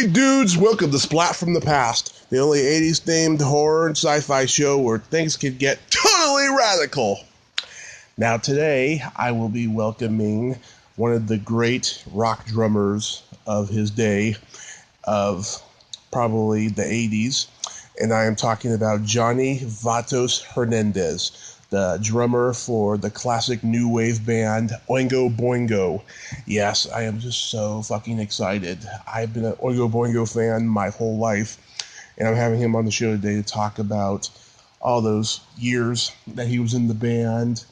Hey dudes, welcome to Splat from the Past, the only 80s themed horror and sci-fi show where things can get totally radical. Now today, I will be welcoming one of the great rock drummers of his day, of probably the 80s, and I am talking about Johnny Vatos Hernandez, the drummer for the classic new wave band Oingo Boingo. Yes, I am just so fucking excited. I've been an Oingo Boingo fan my whole life, and I'm having him on the show today to talk about all those years that he was in the band.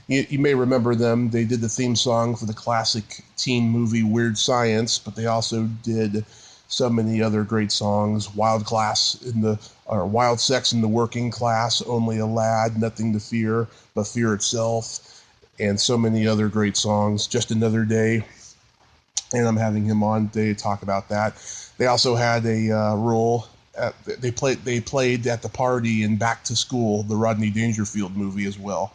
You may remember them. They did the theme song for the classic teen movie Weird Science, but they also did so many other great songs. Wild Sex in the Working Class, Only a Lad, Nothing to Fear But Fear Itself, and so many other great songs. Just Another Day, and I'm having him on today to talk about that. They also had a role. They played at the party in Back to School, the Rodney Dangerfield movie as well.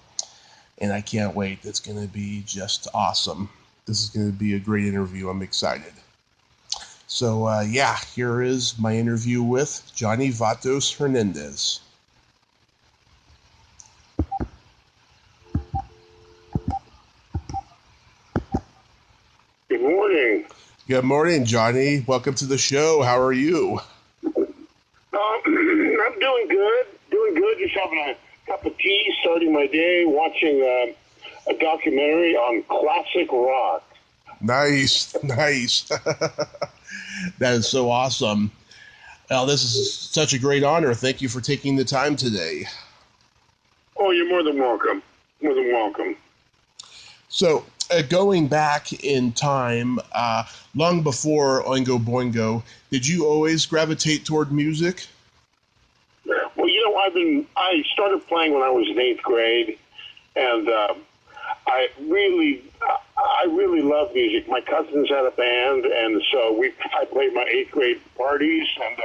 And I can't wait. It's going to be just awesome. This is going to be a great interview. I'm excited. So, here is my interview with Johnny Vatos Hernandez. Good morning. Good morning, Johnny. Welcome to the show. How are you? I'm doing good. Just having a cup of tea, starting my day, watching a documentary on classic rock. Nice. That is so awesome. Well, this is such a great honor. Thank you for taking the time today. Oh, you're more than welcome. So, going back in time, long before Oingo Boingo, did you always gravitate toward music? Well, I started playing when I was in 8th grade, and I really love music. My cousins had a band, and so I played my 8th grade parties, and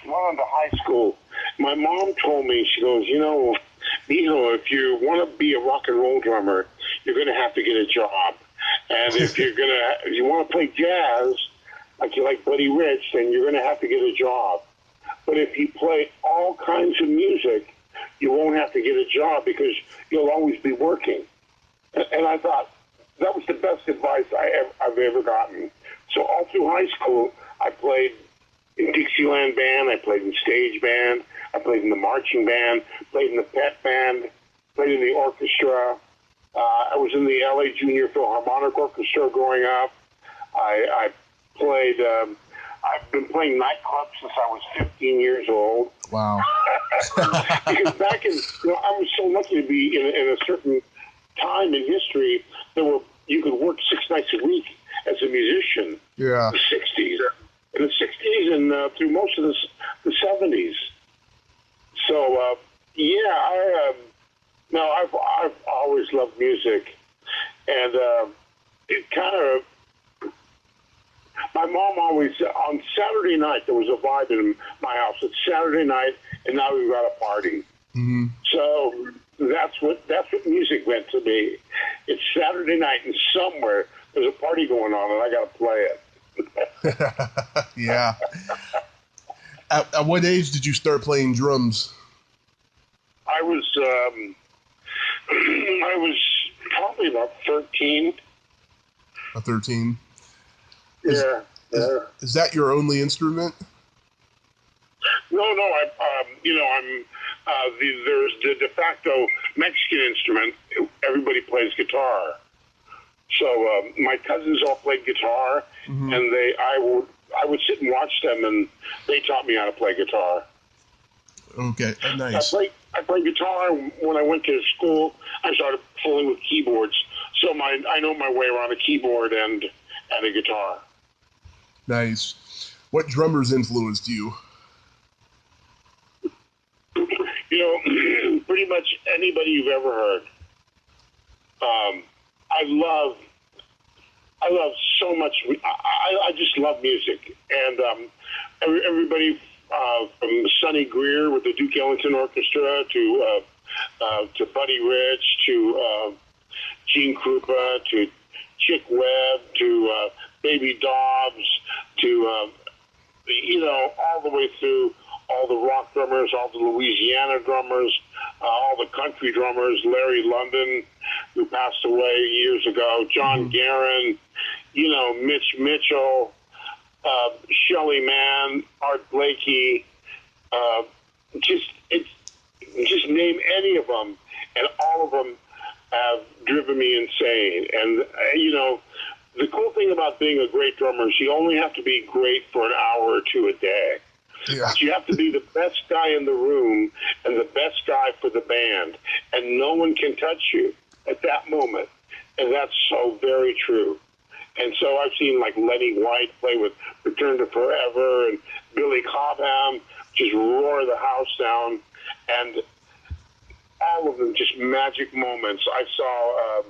went on to high school. My mom told me, she goes, if you want to be a rock and roll drummer, you're going to have to get a job. And if you want to play jazz, like you like Buddy Rich, then you're going to have to get a job. But if you play all kinds of music, you won't have to get a job because you'll always be working. And I thought that was the best advice I've ever gotten. So all through high school, I played in Dixieland band, I played in stage band, I played in the marching band, played in the pet band, played in the orchestra. I was in the LA Junior Philharmonic Orchestra growing up. I played. I've been playing nightclubs since I was 15 years old. Wow! Because back I was so lucky to be in a certain time in history you could work 6 nights a week as a musician. Yeah. In the 60s and through most of the 70s. So I've always loved music, and it kind of. My mom always on Saturday night there was a vibe in my house. It's Saturday night, and now we've got a party. Mm-hmm. So that's what music meant to me. It's Saturday night, and somewhere there's a party going on, and I got to play it. Yeah. At what age did you start playing drums? I was probably about 13. 13. Yeah. Is that your only instrument? No. There's the de facto Mexican instrument. Everybody plays guitar. So my cousins all played guitar, mm-hmm. and I would sit and watch them, and they taught me how to play guitar. Okay, nice. I played guitar when I went to school. I started fooling with keyboards, so I know my way around a keyboard and a guitar. Nice. What drummers influenced you? Pretty much anybody you've ever heard. I love so much. I just love music, and everybody from Sonny Greer with the Duke Ellington Orchestra to Buddy Rich to Gene Krupa to Chick Webb to Baby Dobbs to all the way through all the rock drummers, all the Louisiana drummers, all the country drummers, Larry London, who passed away years ago, John Guerin, Mitch Mitchell, Shelly Manne, Art Blakey, just name any of them, and all of them have driven me insane. And, the cool thing about being a great drummer is you only have to be great for an hour or two a day. Yeah. You have to be the best guy in the room and the best guy for the band, and no one can touch you at that moment. And that's so very true. And so I've seen like Lenny White play with Return to Forever and Billy Cobham just roar the house down, and all of them just magic moments. I saw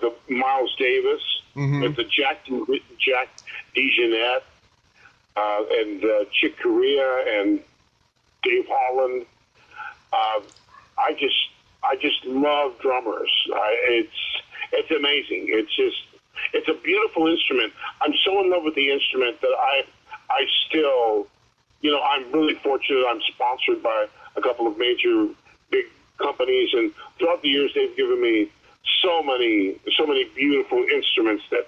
the Miles Davis with the Jack DeJohnette and Chick Corea and Dave Holland. I just love drummers. It's amazing. It's a beautiful instrument. I'm so in love with the instrument that I still, I'm really fortunate. I'm sponsored by a couple of major big companies, and throughout the years they've given me so many beautiful instruments that,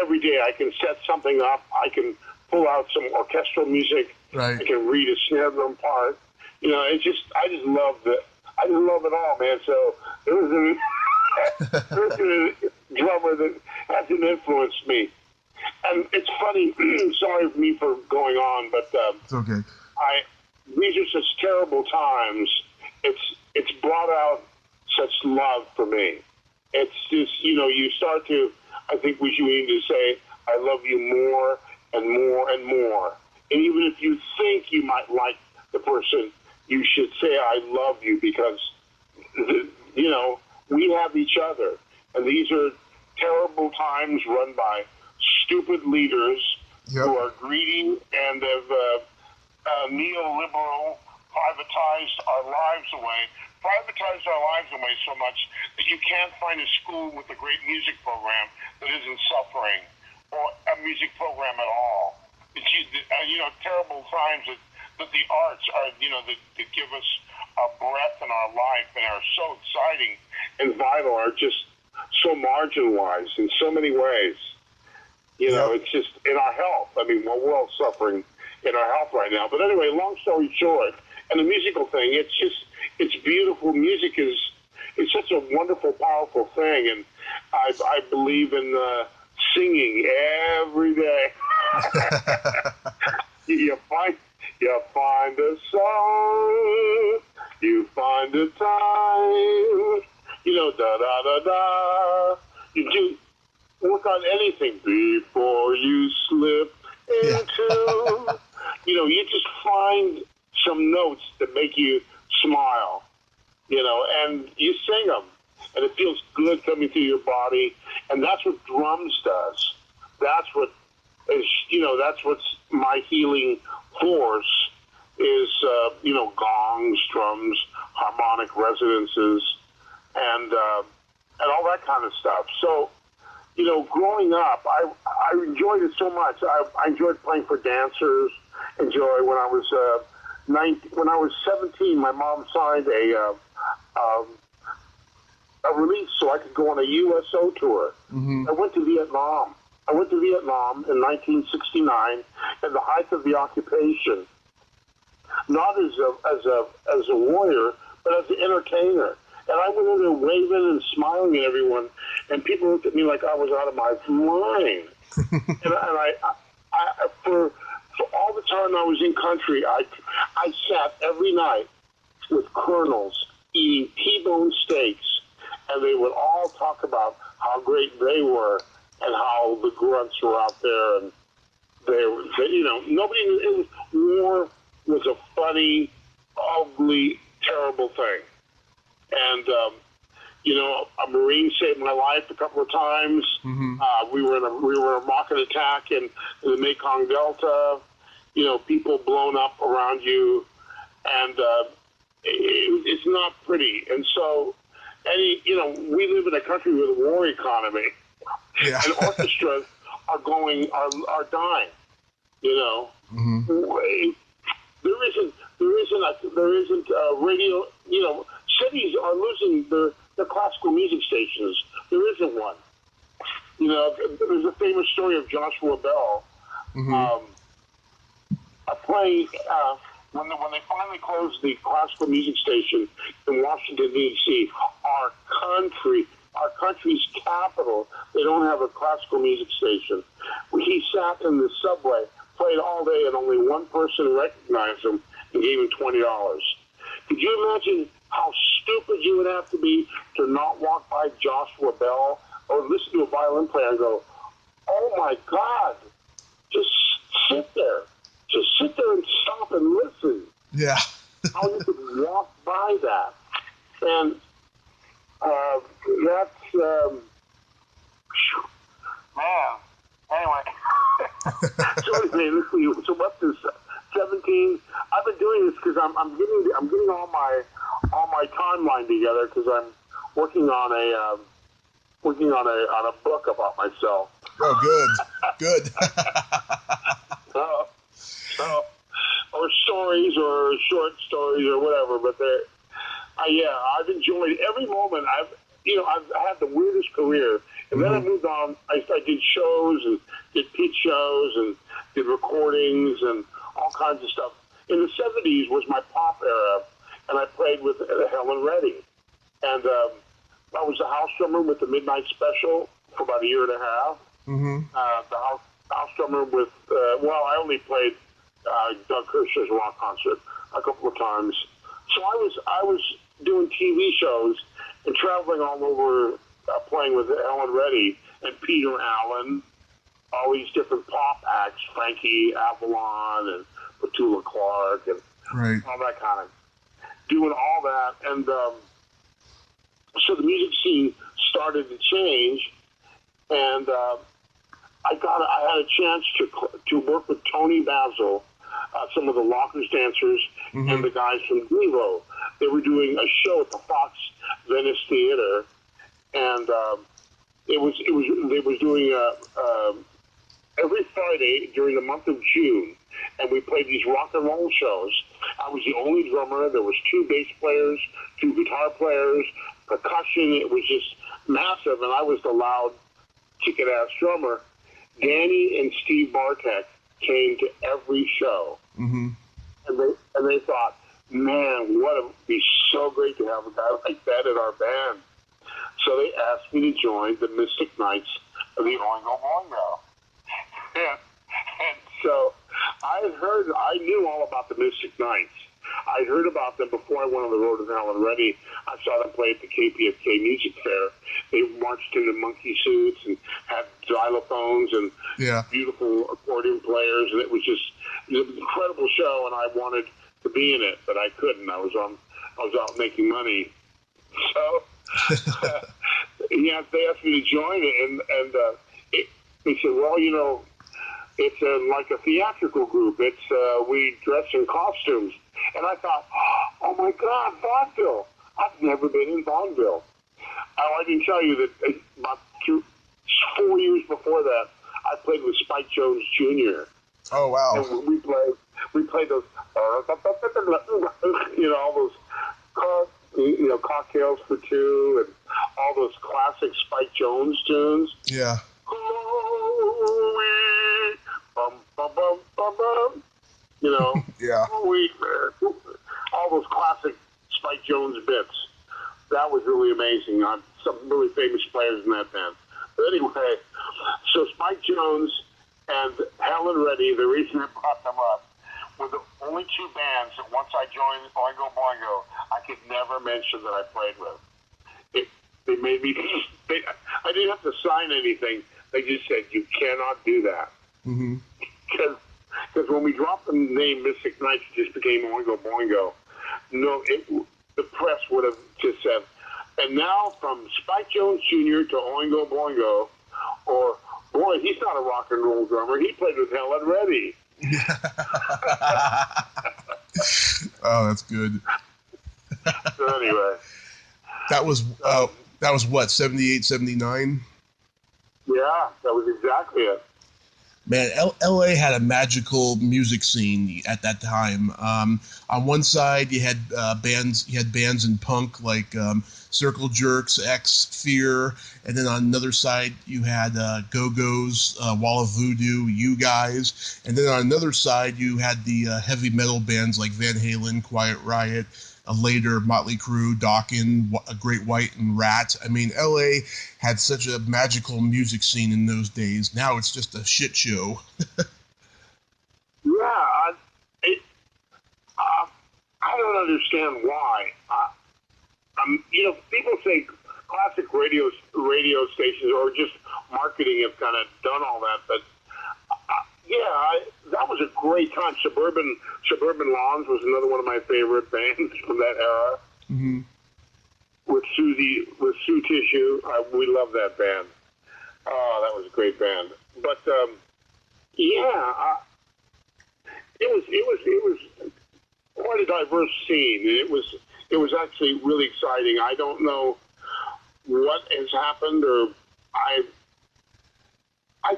every day I can set something up. I can pull out some orchestral music. Right. I can read a snare drum part. I just love it all, man. So there was a drummer that hasn't influenced me. And it's funny, sorry for me for going on, but it's okay. These are such terrible times. It's brought out such love for me. It's just, you start to, I think we should need to say, I love you more and more and more. And even if you think you might like the person, you should say, I love you, because, we have each other. And these are terrible times run by stupid leaders who are greedy and have neoliberal privatized our lives away so much that you can't find a school with a great music program that isn't suffering, or a music program at all. It's, terrible times that the arts are, that give us a breath in our life and are so exciting and vital, are just so marginalized in so many ways. It's just in our health. I mean, we're all suffering in our health right now. But anyway, long story short, and the musical thing, it's beautiful. Music is such a wonderful, powerful thing, and I believe in singing every day. You find a song, you find a time, da da da da. You do work on anything before you slip into. You just find some notes that make you smile, and you sing them, and it feels good coming through your body, and that's what drums does. That's what is, that's what's my healing force is, gongs, drums, harmonic resonances, and all that kind of stuff. So, growing up, I enjoyed it so much. I enjoyed playing for dancers. When I was 19, when I was 17, my mom signed a release so I could go on a USO tour. I went to Vietnam. in 1969 in the height of the occupation, not as a warrior, but as an entertainer. And I went in there waving and smiling at everyone, and people looked at me like I was out of my mind. and I for all the time I was in country, I sat every night with colonels eating T-bone steaks, and they would all talk about how great they were and how the grunts were out there, and nobody. War was a funny, ugly, terrible thing, and a Marine saved my life a couple of times. We were in a rocket attack in the Mekong Delta. People blown up around you, and it's not pretty. And so, we live in a country with a war economy, and orchestras are dying. You know, Mm-hmm. there isn't a radio. You know, cities are losing their classical music stations. There isn't one. You know, there's a famous story of Joshua Bell Mm-hmm. playing when they finally closed the classical music station in Washington D.C. Our country's capital, they don't have a classical music station. He sat in the subway, played all day, and only one person recognized him and gave him $20. Could you imagine how stupid you would have to be to not walk by Joshua Bell or listen to a violin player and go, "Oh my God, just sit there. Just sit there and stop and listen." Yeah. How you could walk by that. And that's, man. Anyway. So what's this? 17. I've been doing this because I'm getting all my timeline together because I'm working on a book about myself. Oh, good. Or stories or short stories or whatever, but I've enjoyed every moment. I've had the weirdest career, and then I moved on. I did shows and did pitch shows and did recordings and all kinds of stuff. In the 70s was my pop era, and I played with Helen Reddy, and I was a house drummer with the Midnight Special for about a year and a half. Mm-hmm. The house drummer with I only played Doug Kirshner's rock concert a couple of times. So I was doing TV shows and traveling all over, playing with Helen Reddy and Peter Allen, all these different pop acts, Frankie Avalon and Petula Clark and all that kind of, doing all that. And so the music scene started to change, and I had a chance to work with Tony Basil, some of the Lockers dancers, and the guys from Devo. They were doing a show at the Fox Venice Theater, and they was doing every Friday during the month of June, and we played these rock and roll shows. I was the only drummer. There was 2 bass players, 2 guitar players, percussion. It was just massive, and I was the loud, kick-ass drummer. Danny and Steve Bartek came to every show, and they thought, "Man, what would be so great to have a guy like that in our band." So they asked me to join the Mystic Knights of the Oingo Boingo. And so I knew all about the Mystic Knights. I heard about them before I went on the road with Helen Reddy. I saw them play at the KPFK Music Fair. They marched into monkey suits and had xylophones and beautiful accordion players, and it was an incredible show. And I wanted to be in it, but I couldn't. I was out making money. So they asked me to join it, and they said, "Well, you know, it's like a theatrical group. It's we dress in costumes." And I thought, "Oh my God, vaudeville! I've never been in vaudeville." Oh, I didn't tell you that about 4 years before that, I played with Spike Jones Jr. Oh wow! And we played those, all those, cocktails for 2, and all those classic Spike Jones tunes. Yeah. Bum, bum, bum, bum, bum. Yeah. All those classic Spike Jones bits. That was really amazing. Some really famous players in that band. But anyway, so Spike Jones and Helen Reddy, the reason I brought them up, were the only 2 bands that once I joined Oingo Boingo, I could never mention that I played with. They made me, I didn't have to sign anything. They just said, "You cannot do that." Because when we dropped the name Mystic Knights, it just became Oingo Boingo. No, the press would have just said, "And now from Spike Jones Jr. to Oingo Boingo," or, "Boy, he's not a rock and roll drummer. He played with Helen Reddy." Oh, that's good. So anyway. That was what, 78, 79? Yeah, that was exactly it. Man, L.A. had a magical music scene at that time. On one side, you had bands. You had bands in punk like Circle Jerks, X, Fear, and then on another side, you had Go-Go's, Wall of Voodoo, You Guys, and then on another side, you had the heavy metal bands like Van Halen, Quiet Riot. Later, Motley Crue, Dokken, A Great White, and Rat. I mean, L.A. had such a magical music scene in those days. Now it's just a shit show. Yeah, I don't understand why. People say classic radio stations or just marketing have kind of done all that, but that was a great time. Suburban Lawns was another one of my favorite bands from that era. Mm-hmm. With Sue Tissue, we love that band. Oh, that was a great band. But it was quite a diverse scene. It was actually really exciting. I don't know what has happened, or I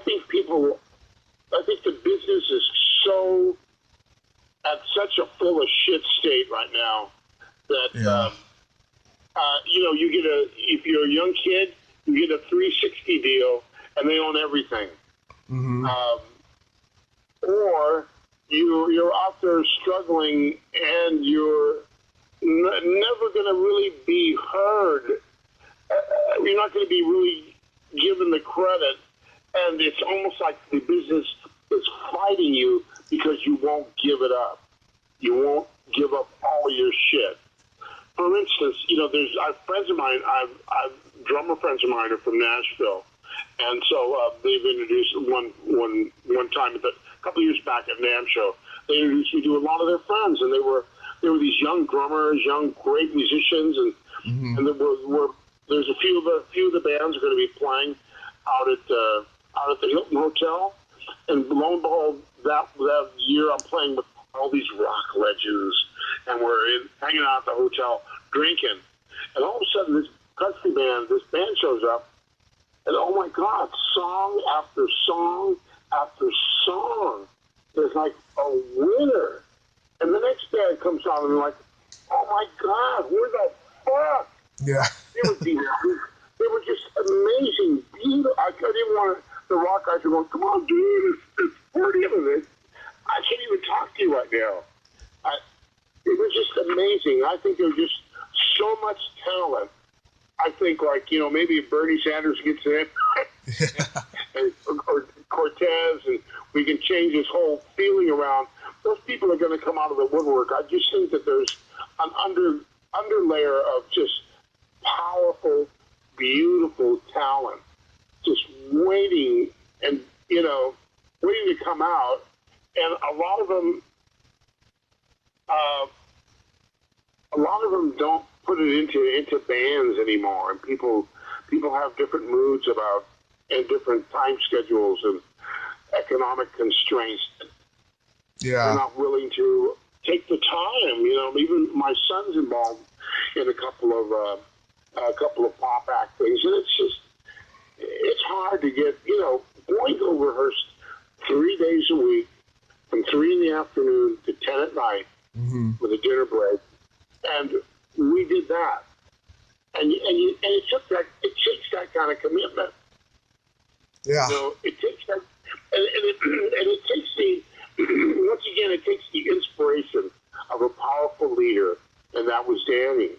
think the business is so at such a full of shit state right now that you get if you're a young kid, you get a 360 deal and they own everything. Mm-hmm. Or you're out there struggling and you're never going to really be heard. You're not going to be really given the credit, and it's almost like the business is fighting you because you won't give it up. You won't give up all your shit. For instance, there's friends of mine. I've drummer friends of mine are from Nashville, and so they've introduced one time a couple of years back at NAMM show. They introduced me to a lot of their friends, and they were these young drummers, young great musicians, and and there's a few of the bands are going to be playing out at the Hilton Hotel, and lo and behold, that year I'm playing with all these rock legends, and we're hanging out at the hotel drinking, and all of a sudden this band shows up, and oh my God, song after song after song, there's like a winner, and the next band comes on and they're like, oh my God, where the fuck? Yeah. They were just amazing, beautiful. I didn't want the rock guys were going, come on, dude, it's 40 of it. I can't even talk to you right now. It was just amazing. I think there was just so much talent. I think, maybe if Bernie Sanders gets in, or Cortez, and we can change this whole feeling around, those people are going to come out of the woodwork. I just think that there's an underlayer of just powerful, beautiful talent just waiting to come out, and a lot of them don't put it into bands anymore, and people have different moods and different time schedules and economic constraints. Yeah, they're not willing to take the time. Even my son's involved in a couple of pop act things, and it's hard to get. Boingo rehearsed 3 days a week, from 3 in the afternoon to 10 at night, with a dinner break, and we did that. And it takes that kind of commitment. Yeah. It takes that, and it takes once again, it takes the inspiration of a powerful leader, and that was Danny.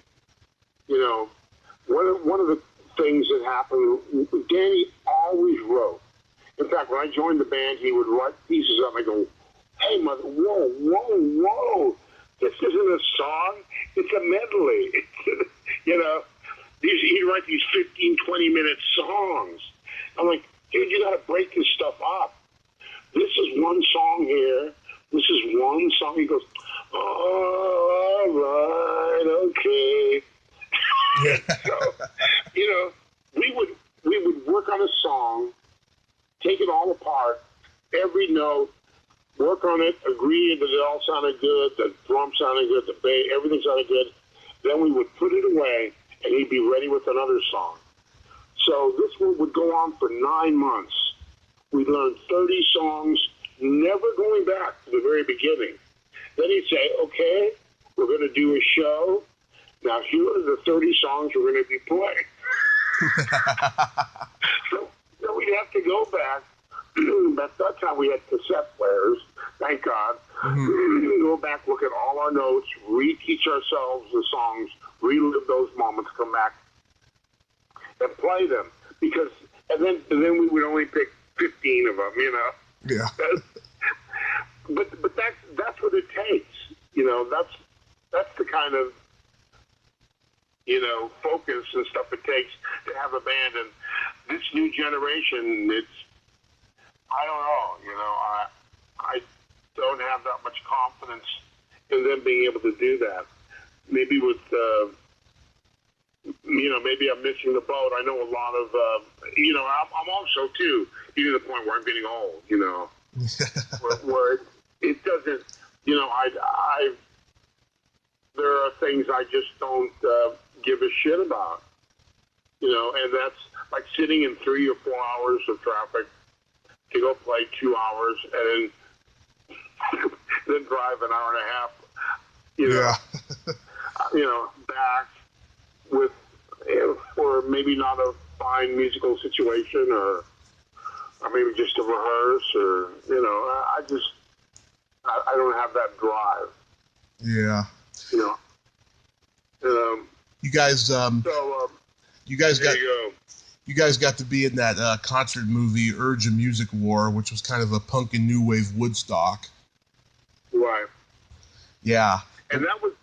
One of the things that happened, Danny always wrote. In fact, when I joined the band, he would write pieces up, and I go, hey, mother, whoa, this isn't a song, it's a medley. He'd write these 15, 20-minute songs. I'm like, dude, you got to break this stuff up. This is one song here. This is one song. He goes, all right, okay. Yeah. So, we would work on a song, take it all apart, every note, work on it, agree that it all sounded good, the drum sounded good, the bass, everything sounded good. Then we would put it away, and he'd be ready with another song. So this one would go on for 9 months. We'd learn 30 songs, never going back to the very beginning. Then he'd say, okay, we're going to do a show. Now, here are the 30 songs we're going to be playing. So we'd have to go back. At that time, we had cassette players, thank God. Go back, look at all our notes, reteach ourselves the songs, relive those moments, come back and play them. And then we would only pick 15 of them, you know. Yeah. But that's what it takes, you know. That's the kind of, you know, focus and stuff it takes to have a band. And this new generation, I don't know, you know, I don't have that much confidence in them being able to do that. Maybe with, you know, maybe I'm missing the boat. I know a lot of, you know, I'm also, too, getting to the point where I'm getting old, you know, where it doesn't, you know, there are things I just don't give a shit about, you know, and that's like sitting in 3 or 4 hours of traffic to go play 2 hours and then drive an hour and a half, you know, you know, back with, for maybe not a fine musical situation or maybe just to rehearse or, you know, I don't have that drive. Yeah. You know. You guys got to be in that concert movie Urge a Music War, which was kind of a punk and new wave Woodstock. Right. Yeah. And that was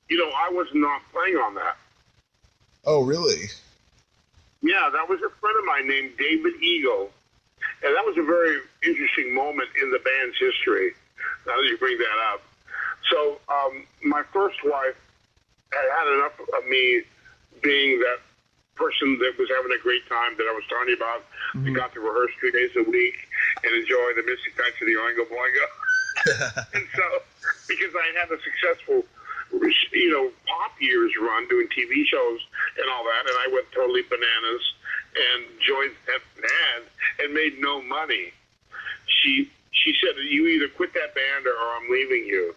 you know, I was not playing on that. Oh, really? Yeah, that was a friend of mine named David Eagle. And that was a very interesting moment in the band's history, now that you bring that up. So my first wife had enough of me being that person that was having a great time that I was talking about. We got to rehearse 3 days a week and enjoy the mystic nights of the Oingo Boingo. And so, because I had a successful, you know, pop years run doing TV shows and all that, and I went totally bananas and joined that band and made no money. She said, you either quit that band or I'm leaving you.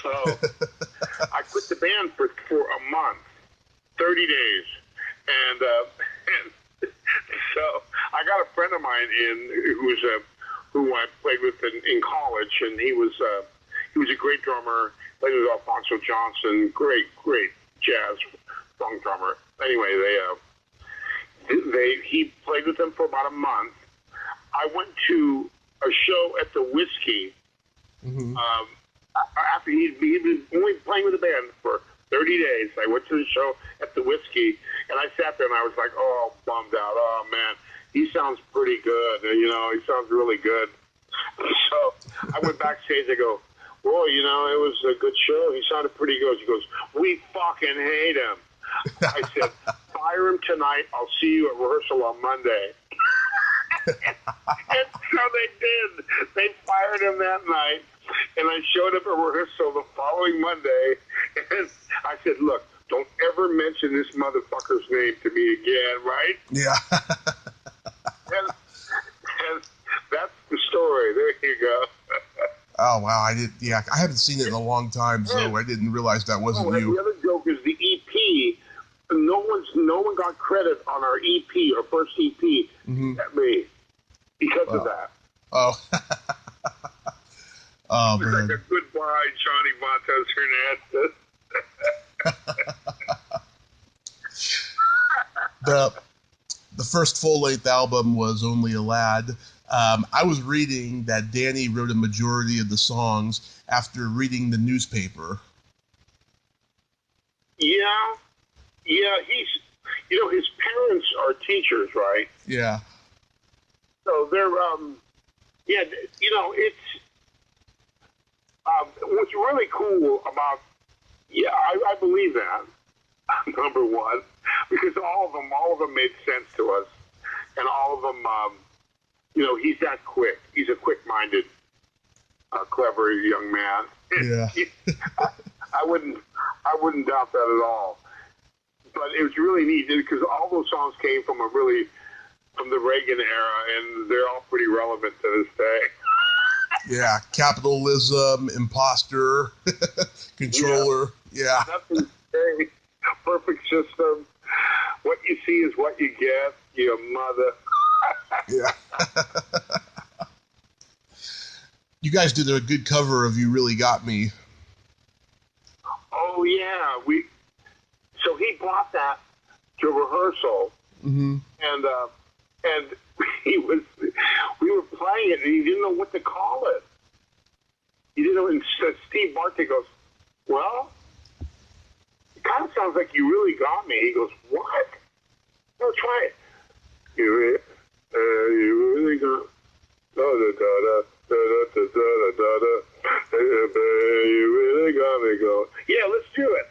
So I quit the band for a month, 30 days. And so I got a friend of mine who I played with in college, and he was a great drummer, played with Alfonso Johnson, great jazz funk drummer. Anyway, he played with them for about a month. I went to a show at the Whiskey. After he'd been only playing with the band for 30 days, I went to the show at the Whiskey, and I sat there and I was like, oh, bummed out. Oh, man, he sounds pretty good. You know, he sounds really good. So I went backstage. I go, boy, you know, it was a good show. He sounded pretty good. He goes, we fucking hate him. I said, fire him tonight. I'll see you at rehearsal on Monday. And so they did. They fired him that night. And I showed up at rehearsal the following Monday, and I said, look, don't ever mention this motherfucker's name to me again, right? Yeah. and that's the story. There you go. Oh, wow. I haven't seen it in a long time, so I didn't realize that wasn't you. The other joke is the EP. No one got credit on our EP, our first EP, at me, because of that. Oh. Oh, it was man. like a goodbye, Johnny Vatos Hernandez. The first full-length album was Only a Lad. I was reading that Danny wrote a majority of the songs after reading the newspaper. Yeah, he's, you know, his parents are teachers, right? Yeah. So they're, yeah, you know, it's, what's really cool about, I believe that, number one, because all of them made sense to us, and all of them, you know, he's that quick. He's a quick-minded, clever young man. Yeah. I wouldn't doubt that at all. But it was really neat because all those songs came from a really from the Reagan era, and they're all pretty relevant to this day. Yeah, capitalism, imposter, controller. Yeah. Nothing's very perfect system. What you see is what you get, your mother. Yeah. You guys did a good cover of "You Really Got Me." Oh yeah, so he brought that to rehearsal, Mm-hmm. and we were playing it, and he didn't know what to call it. He didn't know. And Steve Bartek goes, "Well, it kind of sounds like You Really Got Me." He goes, "What? No, try it. You really got da da da da da da da da da. You really got me." Go, yeah, let's do it.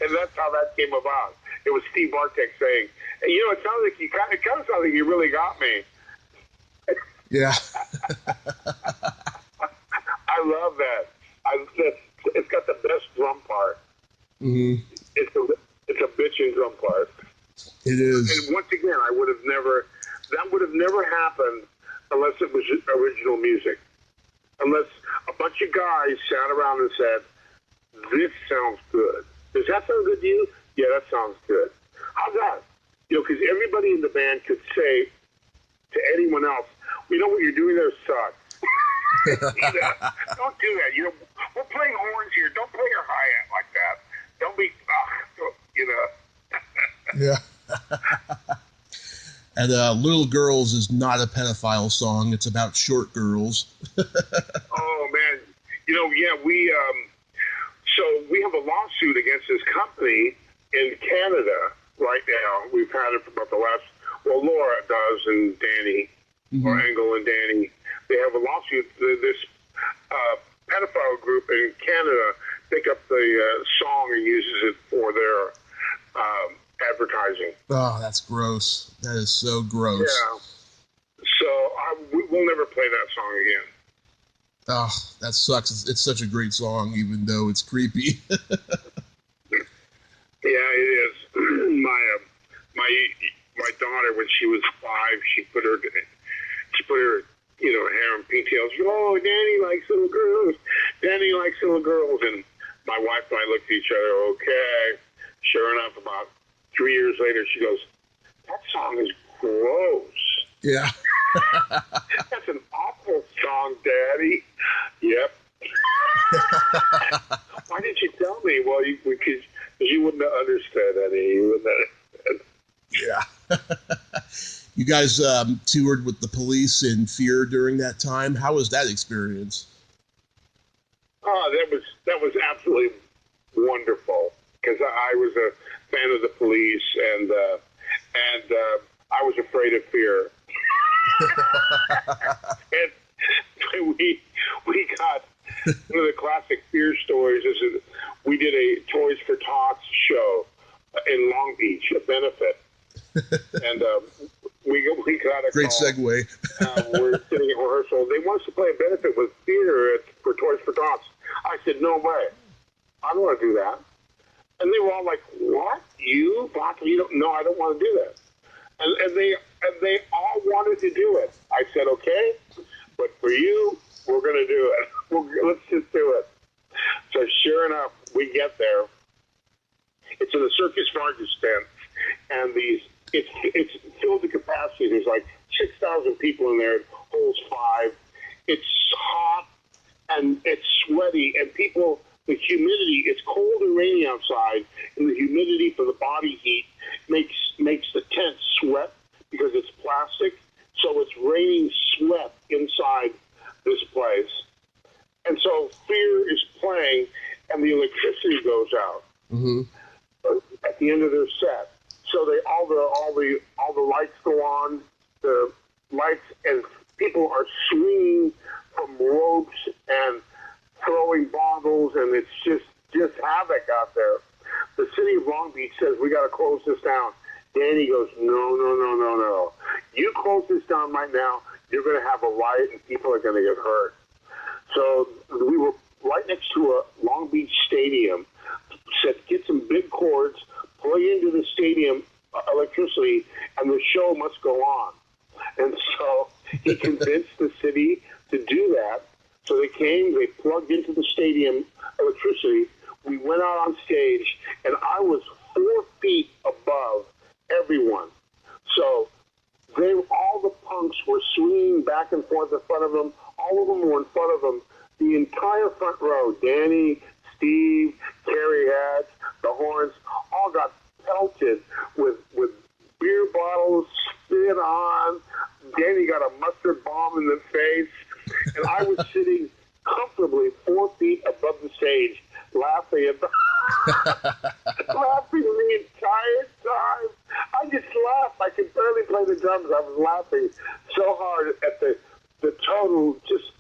And that's how that came about. It was Steve Bartek saying, hey, it sounds like it kind of sounds like You Really Got Me. Yeah. I love that. It's got the best drum part. Mm-hmm. It's a bitchin' drum part. It is. And once again, that would have never happened unless it was original music. Unless a bunch of guys sat around and said, this sounds good. Does that sound good to you? Yeah, that sounds good. How's that? Because everybody in the band could say to anyone else, we know what you're doing there sucks. Don't do that. We're playing horns here. Don't play your hi-hat like that. Don't be, Yeah. And Little Girls is not a pedophile song. It's about short girls. Oh, man. So we have a lawsuit against this company in Canada right now. We've had it for about the last, Laura does, and Danny, or Engel and Danny. They have a lawsuit. This pedophile group in Canada pick up the song and uses it for their advertising. Oh, that's gross. That is so gross. Yeah. So we'll never play that song again. Oh, that sucks. It's such a great song, even though it's creepy. Yeah, it is. My daughter, when she was 5, she put her hair in pigtails. Oh, Danny likes little girls. Danny likes little girls. And my wife and I looked at each other. Okay. Sure enough, about 3 years later, she goes, that song is gross. Yeah. That's an awful song, Daddy. Yep. Why didn't you tell me? Well, because you wouldn't have understood any. You wouldn't have. Yeah. You guys toured with the Police in Fear during that time. How was that experience? Oh, that was absolutely wonderful, because I was a fan of the Police, and I was afraid of fear. And we got one of the classic Fear stories is we did a Toys for Tots show in Long Beach, a benefit, and we got a great call. Segue. We're sitting at rehearsal. They want us to play a benefit with theater for Toys for Tots. I said, no way. I don't want to do that. And they were all like, what? You don't? No, I don't want to do that. And they all wanted to do it. I said, okay, but for you, we're going to do it. Let's just do it. So sure enough, we get there. It's in the Circus Vargas tent, and it's filled to capacity. There's like 6,000 people in there. It holds 5. It's hot and it's sweaty, and people. The humidity, it's cold and rainy outside, and the humidity from the body heat makes the tent sweat because it's plastic. So it's raining sweat inside this place. And so Fear is playing, and the electricity goes out at the end of their set. So all the lights go on, the lights, and people are swinging from ropes and throwing bottles, and it's just havoc out there. The city of Long Beach says, we got to close this down. Danny goes, no. You close this down right now, you're going to have a riot, and people are going to get hurt. So we were right next to a Long Beach stadium, said, get some big cords, plug into the stadium electricity, and the show must go on. And so he convinced the city to do that. So they came, they plugged into the stadium electricity. We went out on stage, and I was 4 feet above everyone. So all the punks were swinging back and forth in front of them. All of them were in front of them. The entire front row, Danny, Steve, Carrie Hatch, the Horns, all got pelted with beer bottles, spit on. Danny got a mustard bomb in the face. And I was sitting comfortably 4 feet above the stage, laughing at laughing the entire time. I just laughed. I could barely play the drums. I was laughing so hard at the total just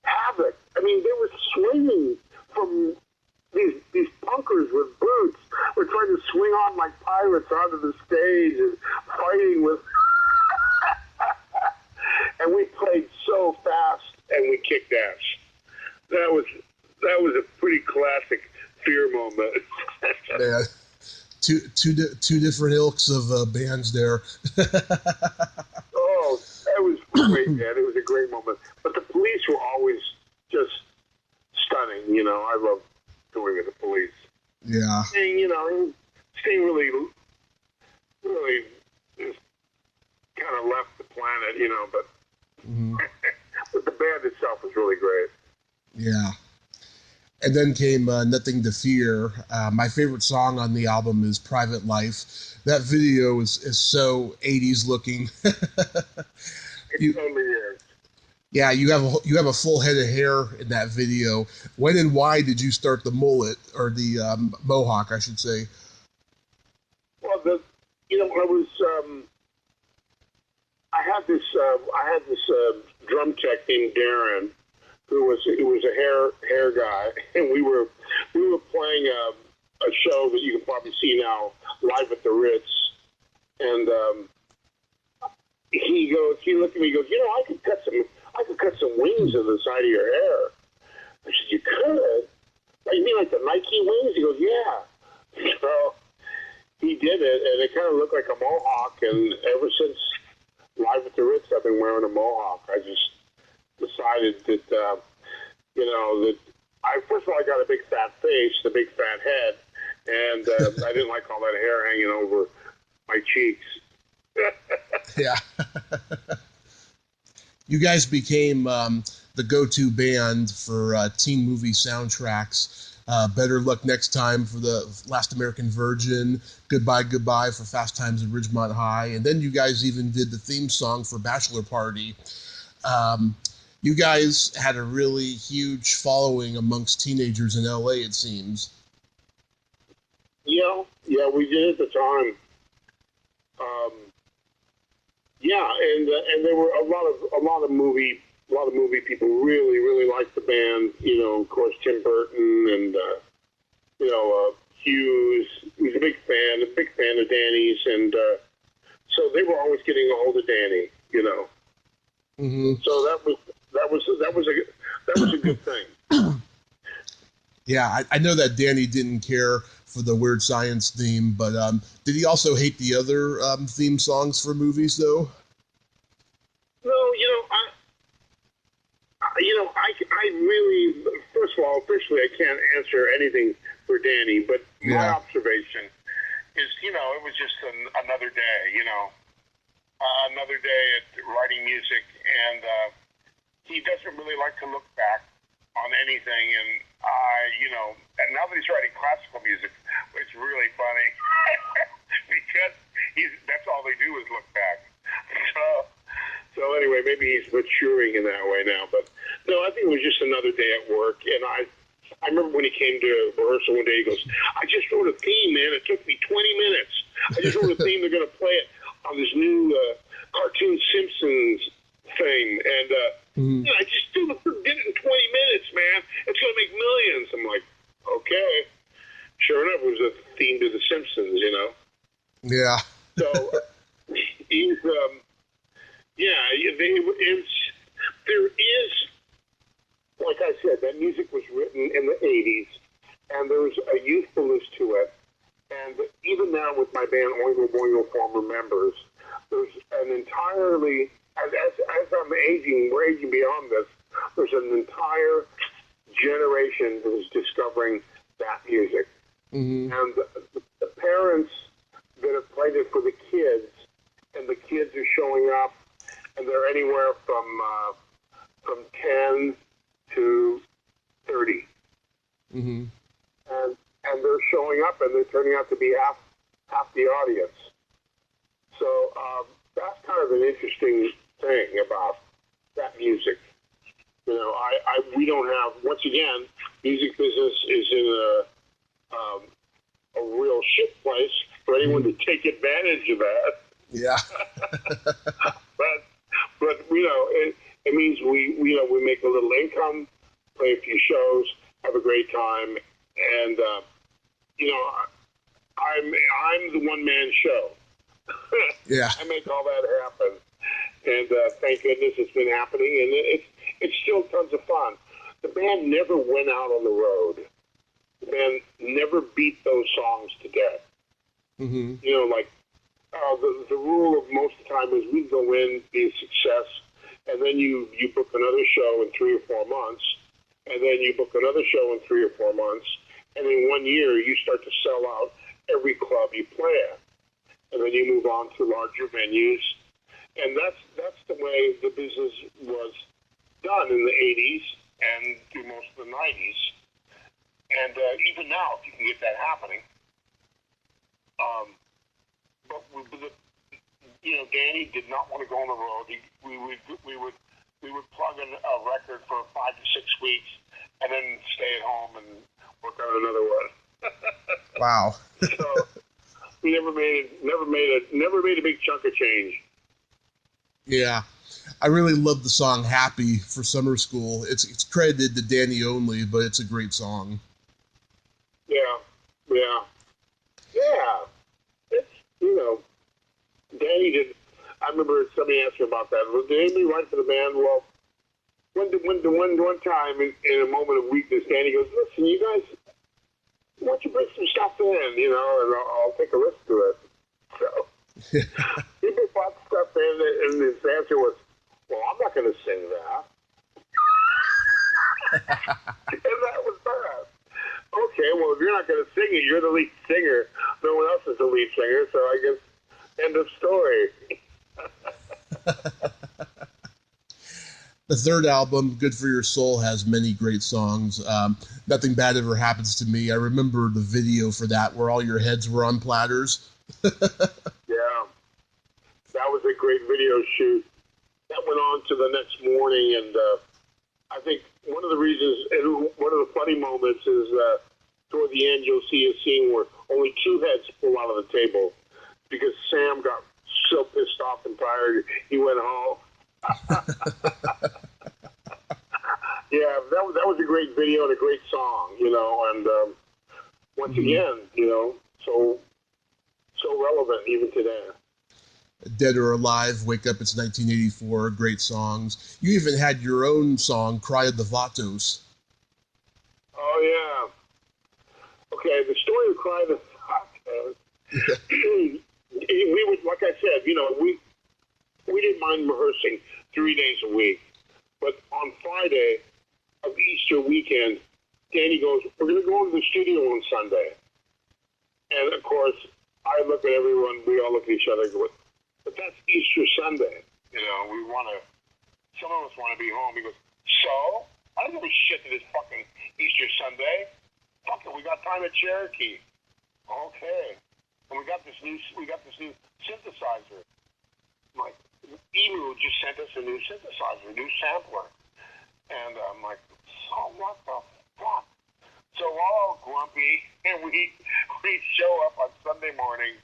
havoc. I mean, they were swinging from these punkers with boots were trying to swing on like pirates onto the stage and fighting with. And we played so fast and we kicked ass. That was a pretty classic Fear moment. Yeah, two different ilks of bands there. Oh, that was great, man. It was a great moment. But the Police were always just stunning. You know, I love touring with the Police. Yeah. And, you know, Sting really just kind of left the planet, you know, but but the band itself was really great. Yeah. And then came Nothing to Fear. My favorite song on the album is Private Life. That video is so 80s looking. It totally is. Yeah, you have a full head of hair in that video. When and why did you start the mullet, or the mohawk, I should say? Well, I had this drum tech named Darren, who was a hair guy, and we were playing a show that you can probably see now, live at the Ritz, and he looked at me, he goes, you know, I could cut some wings on the side of your hair. I said, you could? Like, you mean like the Nike wings? He goes, yeah. So he did it, and it kind of looked like a mohawk, and ever since live at the Ritz, I've been wearing a mohawk. I just decided that, you know, that first of all, I got a big fat face, a big fat head, and I didn't like all that hair hanging over my cheeks. Yeah. You guys became the go-to band for teen movie soundtracks. Better Luck Next Time for the Last American Virgin, Goodbye Goodbye for Fast Times at Ridgemont High, and then you guys even did the theme song for Bachelor Party. You guys had a really huge following amongst teenagers in LA, it seems. Yeah, we did at the time. And there were a lot of movie people really liked the band. You know, of course, Tim Burton and Hughes. He was a big fan of Danny's, and so they were always getting a hold of Danny. You know, so that was a good thing. Yeah, I know that Danny didn't care for the Weird Science theme, but did he also hate the other theme songs for movies, though? No, I really, first of all, officially, I can't answer anything for Danny, but my observation is, it was just another day, another day at writing music, and he doesn't really like to look back on anything, and and now that he's writing classical music, it's really funny because that's all they do is look back. So anyway, maybe he's maturing in that way now. But no, I think it was just another day at work. And I remember when he came to rehearsal one day, he goes, I just wrote a theme, man. It took me 20 minutes. I just wrote a theme. They're going to play it on this new cartoon Simpsons thing. And I just did it in 20 minutes, man. It's going to make millions. I'm like, okay. Sure enough, it was a theme to The Simpsons, Yeah. So he's... there is, like I said, that music was written in the 80s, and there was a youthfulness to it, And even now with my band Oingo Boingo former members, there's an entirely, as I'm aging, we're aging beyond this, there's an entire generation that is discovering that music. Mm-hmm. And the parents that have played it for the kids, and the kids are showing up, and they're anywhere from 10 to 30. Mm-hmm. And they're showing up, and they're turning out to be half the audience. So that's kind of an interesting thing about that music. You know, we don't have, once again, music business is in a real shit place for anyone to take advantage of that. Yeah. but you know, it means we make a little income, play a few shows, have a great time, and you know, I'm the one man show. Yeah. I make all that happen, and thank goodness it's been happening, and it's still tons of fun. The band never went out on the road. The band never beat those songs to death. Mm-hmm. You know, like the rule of most of the time is we go in, be a success, and then you book another show in 3 or 4 months, and then you book another show in 3 or 4 months, and in 1 year you start to sell out every club you play at, and then you move on to larger venues, and that's the way the business was done in the 80s and through most of the 90s, and even now, if you can get that happening. But you know, Danny did not want to go on the road. We would plug in a record for 5 to 6 weeks, and then stay at home and work on another one. Wow. So we never made a big chunk of change. Yeah. I really love the song "Happy" for Summer School. It's credited to Danny only, but it's a great song. Yeah. It's, you know, Danny did. I remember somebody asked me about that. Did anybody write for the band? Well, one time in a moment of weakness, Danny goes, "Listen, you guys, why don't you bring some stuff in, you know, and I'll take a listen to it." So he brought stuff in, and his answer was, "Well, I'm not going to sing that." And that was that. Okay, well, if you're not going to sing it, you're the lead singer. No one else is the lead singer, so I guess end of story. The third album, Good for Your Soul, has many great songs. Nothing Bad Ever Happens to Me. I remember the video for that where all your heads were on platters. Yeah, that was a great video shoot. That went on to the next morning, and I think one of the reasons, and one of the funny moments is toward the end you'll see a scene where only 2 heads pull out of the table because Sam got so pissed off and tired he went home. Yeah, that was a great video and a great song, you know, and once again, you know, so relevant even today. Dead or Alive, Wake Up, It's 1984, great songs. You even had your own song, Cry of the Vatos. Oh, yeah. Okay, the story of Cry of the Vatos, we would, like I said, you know, we didn't mind rehearsing 3 days a week. But on Friday of Easter weekend, Danny goes, "We're going to go into the studio on Sunday." And, of course, I look at everyone, we all look at each other and go, "But that's Easter Sunday. You know, some of us want to be home." He goes, "So? I don't give a shit that it's fucking Easter Sunday. Fuck it, we got time at Cherokee." Okay. And we got this new synthesizer. I'm like, Emu just sent us a new synthesizer, a new sampler. And I'm like, so what the fuck? So we're all grumpy, and we show up on Sunday morning,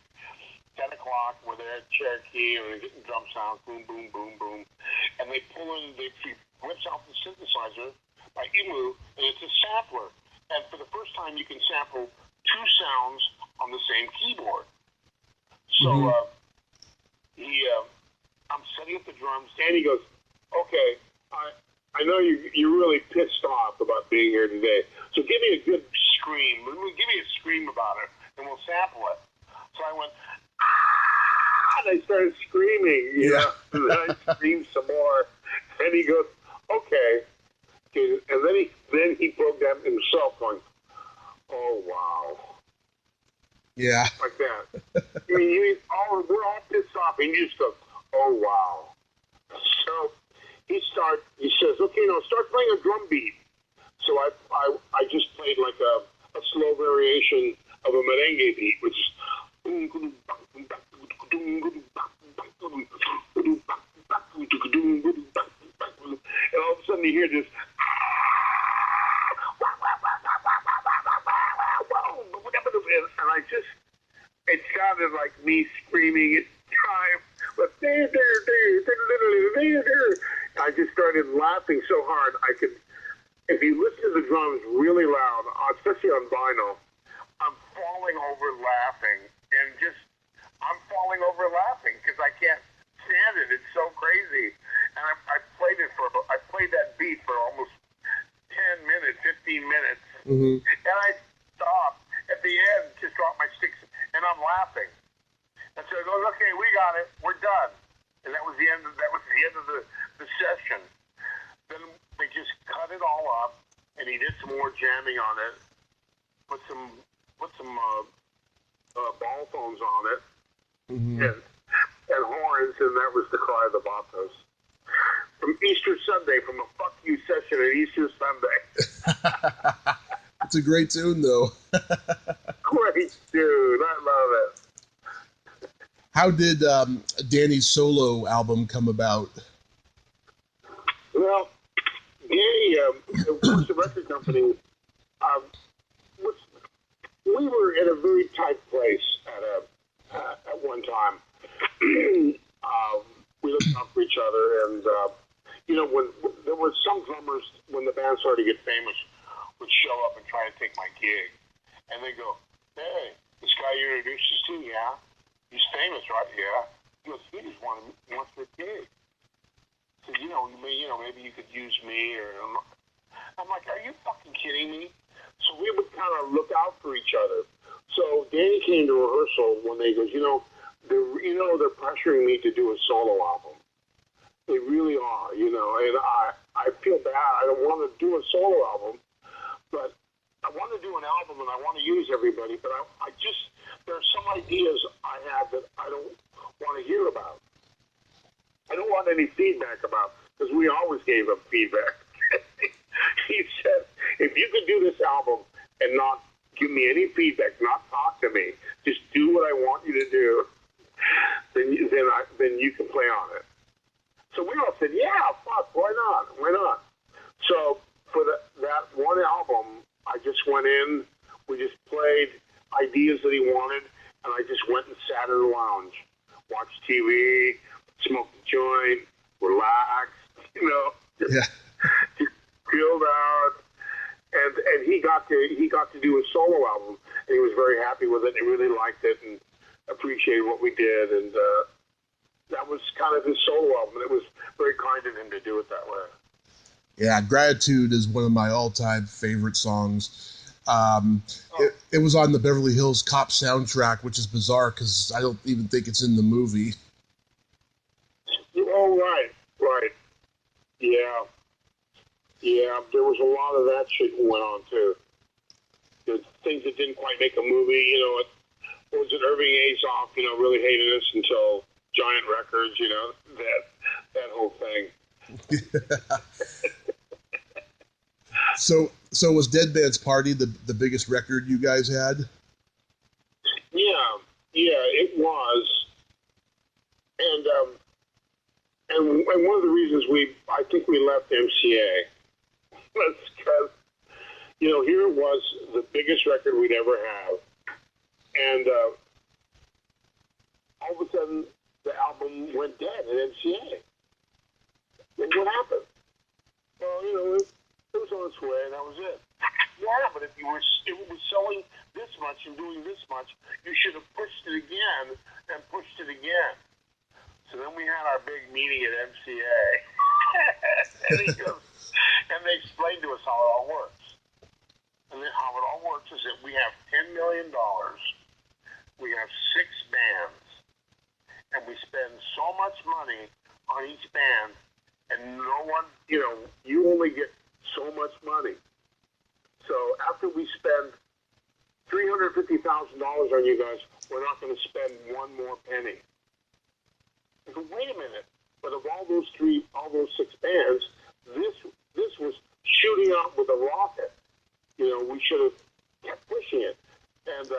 10 o'clock, we're there at Cherokee, and we're getting drum sounds, boom, boom, boom, boom. And they whips out the synthesizer by Emu, and it's a sampler. And for the first time, you can sample 2 sounds on the same keyboard. So I'm setting up the drums. Danny goes, "Okay, I know you're really pissed off about being here today. So give me a good scream. Give me a scream about it." and we'll sample it. So I went, ah! And I started screaming, you know, and then I screamed some more. And he goes, okay. And then he broke down himself going, oh, wow. Yeah. Like that. I mean, we're all pissed off, and you just go, oh, wow. So he says, okay, now start playing a drum beat. So I just played like a slow variation of a merengue beat, which is, and all of a sudden you hear this, and it sounded like me screaming at time, but I just started laughing so hard I could. If you listen to the drums really loud, especially on vinyl, I'm falling over laughing, and I'm falling over laughing because I can't stand it. It's so crazy, and I played that beat for almost 10 minutes, 15 minutes, and I stopped at the end, just dropped my sticks, and I'm laughing. And so I go, okay, we got it, we're done, and that was the end of the session. Then they just cut it all up, and he did some more jamming on it, put some ball phones on it, and horns, and that was the cry of the Vatos. From Easter Sunday, from a fuck you session at Easter Sunday. It's a great tune, though. Great dude, I love it. How did Danny's solo album come about? Well, Danny works a record company. We were in a very tight place at one time. We looked out for each other, and when there were some drummers, when the band started to get famous, would show up and try to take my gig, and they go, "Hey, this guy you introduced us to, yeah, he's famous, right? Yeah." He goes, "He just wants the gig." So maybe you could use me, or I'm like, "Are you fucking kidding me?" So we would kind of look out for each other. So Danny came to rehearsal one day. He goes, they're pressuring me to do a solo album. They really are, and I feel bad. I don't want to do a solo album, but I want to do an album and I want to use everybody. But there are some ideas I have that I don't want to hear about. I don't want any feedback about, because we always gave him feedback. He said, if you could do this album and not give me any feedback, not talk to me, just do what I want you to do, then you can play on it. So we all said, yeah, fuck, why not? So for that one album, I just went in, we just played ideas that he wanted, and I just went and sat in the lounge, watched TV, smoked a joint, relaxed, Yeah. just chilled out, and he got to do a solo album, and he was very happy with it. He really liked it and appreciated what we did, and that was kind of his solo album. And it was very kind of him to do it that way. Yeah, Gratitude is one of my all-time favorite songs. It was on the Beverly Hills Cop soundtrack, which is bizarre because I don't even think it's in the movie. Oh, right. Yeah, there was a lot of that shit that went on, too. The things that didn't quite make a movie, what was it, Irving Azoff, really hated us until Giant Records, that whole thing. So was Dead Man's Party the biggest record you guys had? Yeah, it was. And one of the reasons I think we left MCA was because, here it was, the biggest record we'd ever have. And all of a sudden, the album went dead at MCA. And what happened? Well, it was on its way, and that was it. Yeah, but if it was selling this much and doing this much, you should have pushed it again and pushed it again. So then we had our big meeting at MCA, and they explained to us how it all works. And then how it all works is that we have $10 million we have 6 bands, and we spend so much money on each band, and no one, you only get so much money. So after we spend $350,000 on you guys, we're not going to spend one more penny. I go, wait a minute. But of all those 6 bands, this was shooting out with a rocket. We should have kept pushing it. And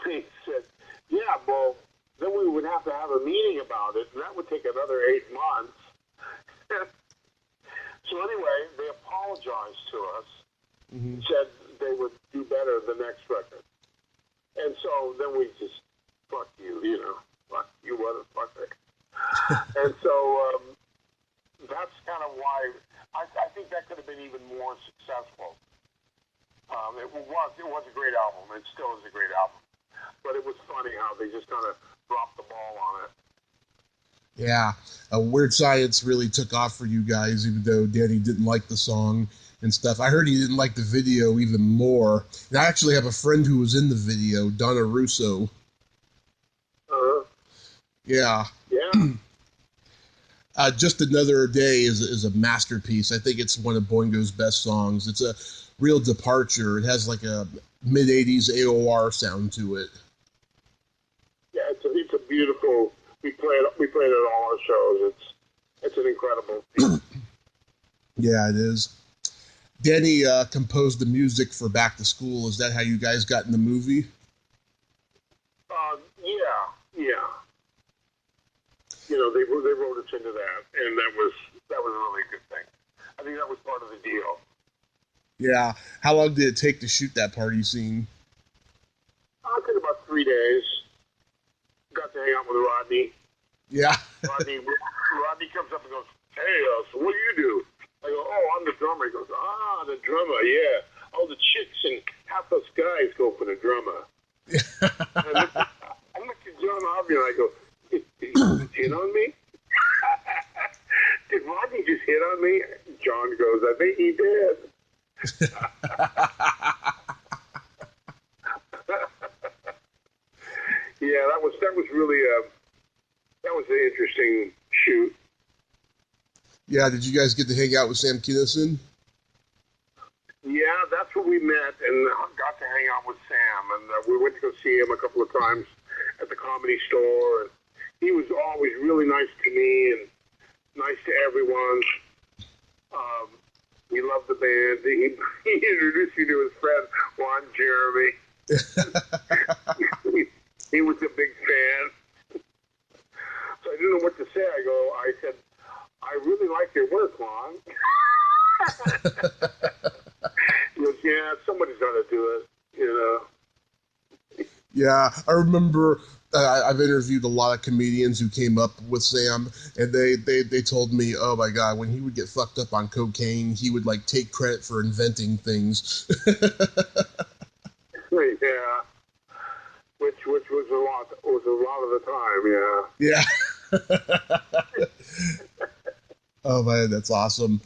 they said, yeah, well, then we would have to have a meeting about it, and that would take another 8 months. So anyway, they apologized to us, said they would do better the next record. And so then we just, fuck you, fuck you, motherfucker. And so that's kind of why I think that could have been even more successful. It was a great album. It still is a great album. But it was funny how they just kind of dropped the ball on it. Yeah, Weird Science really took off for you guys, even though Danny didn't like the song and stuff. I heard he didn't like the video even more. And I actually have a friend who was in the video, Donna Russo. Yeah. Yeah. Just Another Day is a masterpiece. I think it's one of Boingo's best songs. It's a real departure. It has like a mid-'80s AOR sound to it. Yeah, it's a beautiful. We played it at all our shows. It's an incredible piece. Yeah, it is. Danny composed the music for Back to School. Is that how you guys got in the movie? Yeah. They wrote us into that, and that was a really good thing. I think that was part of the deal. Yeah. How long did it take to shoot that party scene? I took about 3 days. Got to hang out with Rodney. Yeah. Rodney comes up and goes, hey, so what do you do? I go, oh, I'm the drummer. He goes, the drummer, yeah. All the chicks and half those guys go for the drummer. I look at John Harvey and I go, did he just hit on me? Did Rodney just hit on me? John goes, I think he did. Yeah, that was really that was an interesting shoot. Yeah, did you guys get to hang out with Sam Kinison? Yeah, that's where we met and got to hang out with Sam, and we went to go see him a couple of times at the Comedy Store, and he was always really nice to me and nice to everyone. He loved the band. He introduced me to his friend Juan Jeremy. He was a big fan. So I didn't know what to say. I said, I really like your work, Juan. He goes, yeah, somebody's got to do it, Yeah, I remember I've interviewed a lot of comedians who came up with Sam, and they told me, oh my God, when he would get fucked up on cocaine, he would like take credit for inventing things. Yeah, which was a lot of the time, yeah. Yeah. Oh man, that's awesome.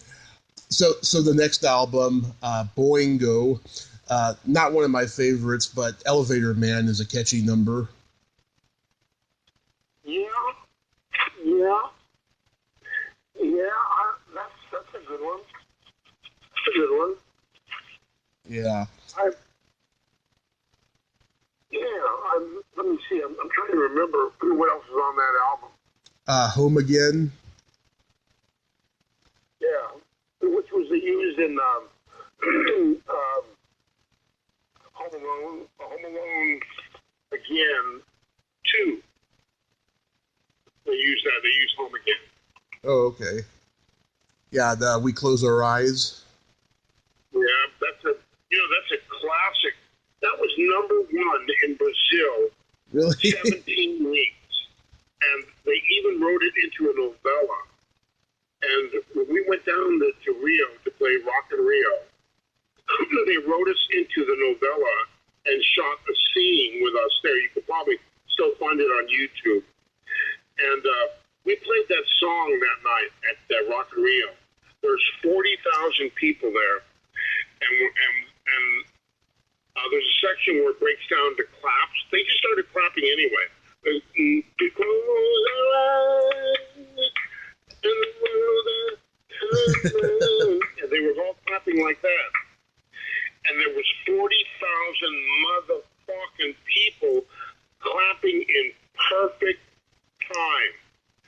So the next album, Boingo, not one of my favorites, but Elevator Man is a catchy number. Yeah. That's a good one. That's a good one. Yeah. Let me see. I'm trying to remember what else is on that album. Home Again. Yeah, which was used in Home Alone Again 2. They used that. They used Home Again. Oh, okay. Yeah, We Close Our Eyes. Yeah, that's a classic. That was #1 in Brazil. Really? 17 weeks. And they even wrote it into a novella. And when we went down to Rio to play Rock in Rio, they wrote us into the novella and shot a scene with us there. You could probably still find it on YouTube. And we played that song that night at Rock in Rio. There's 40,000 people there. And there's a section where it breaks down to claps. They just started clapping anyway. And they were all clapping like that. And there was 40,000 motherfucking people clapping in perfect time.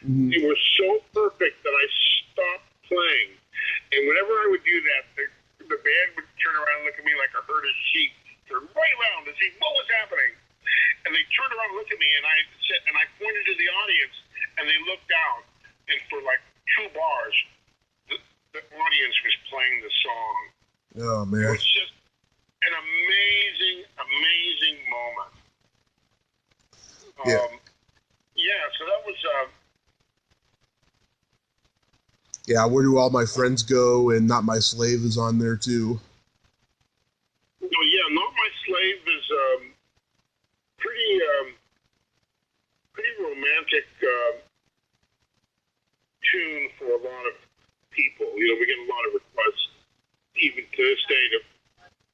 Mm-hmm. They were so perfect that I stopped playing. And whenever I would do that, the band would turn around and look at me like a herd of sheep. Turn right around to see what was happening. And they turned around and looked at me, and I pointed to the audience, and they looked down, and for like 2 bars, the audience was playing the song. Oh, man. It was just an amazing, amazing moment. Yeah. So that was... Yeah, Where Do All My Friends Go and Not My Slave is on there, too. Oh, yeah, Not My Slave is pretty romantic tune for a lot of people. You know, we get a lot of requests, even to this day,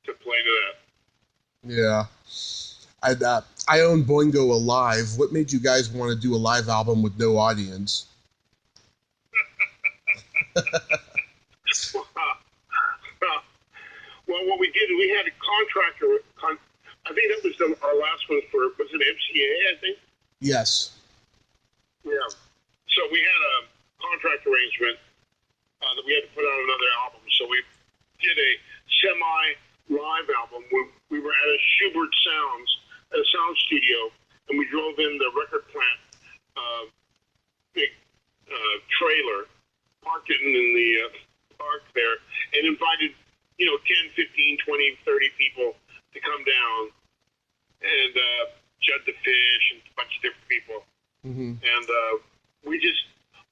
to play to that. Yeah. I own Boingo Alive. What made you guys want to do a live album with no audience? Well, what we did, we had a contractor. I think that was our last one for, was it MCA, I think? Yes. Yeah. So we had a contract arrangement that we had to put out another album. So we did a semi-live album. We were at a Schubert Sounds, at a sound studio, and we drove in the record plant, big trailer, parked it in the park there, and invited, 10, 15, 20, 30 people to come down and Judd the Fish and a bunch of different people. Mm-hmm. And we just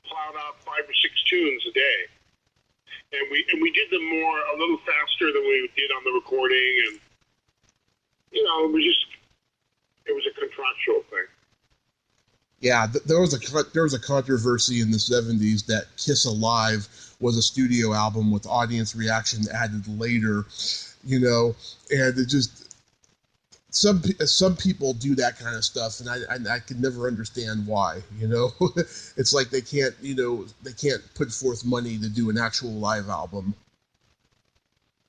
plowed out 5 or 6 tunes a day. And we did them a little faster than we did on the recording. And, it was a contractual thing. Yeah, there was a controversy in the 70s that Kiss Alive was a studio album with audience reaction added later, and it just some people do that kind of stuff, and I could never understand why. It's like they can't put forth money to do an actual live album.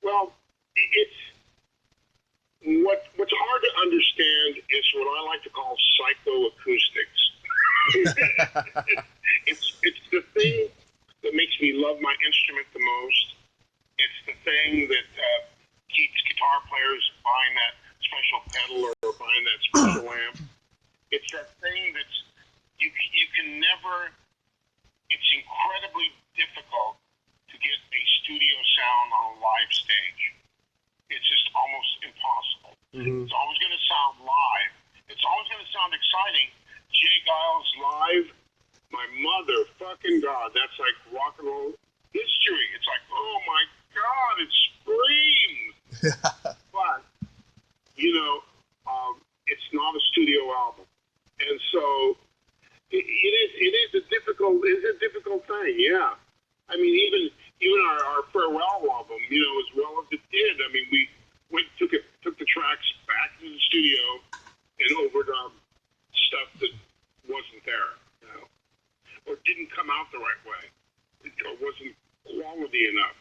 Well, what's hard to understand is what I like to call psychoacoustics. It's the thing that makes me love my instrument the most. It's the thing that keeps guitar players buying that special pedal or buying that special amp. It's that thing that's you can never. It's incredibly difficult to get a studio sound on a live stage. It's just almost impossible. Mm-hmm. It's always going to sound live. It's always going to sound exciting. Jay Giles live, my motherfucking God, that's like rock and roll history. It's like, oh my God, it screams. But, it's not a studio album. And so it is a difficult thing, yeah. I mean, even our farewell album, as well as it did, I mean, we took the tracks back to the studio and overdubbed stuff that wasn't there, or didn't come out the right way. It wasn't quality enough,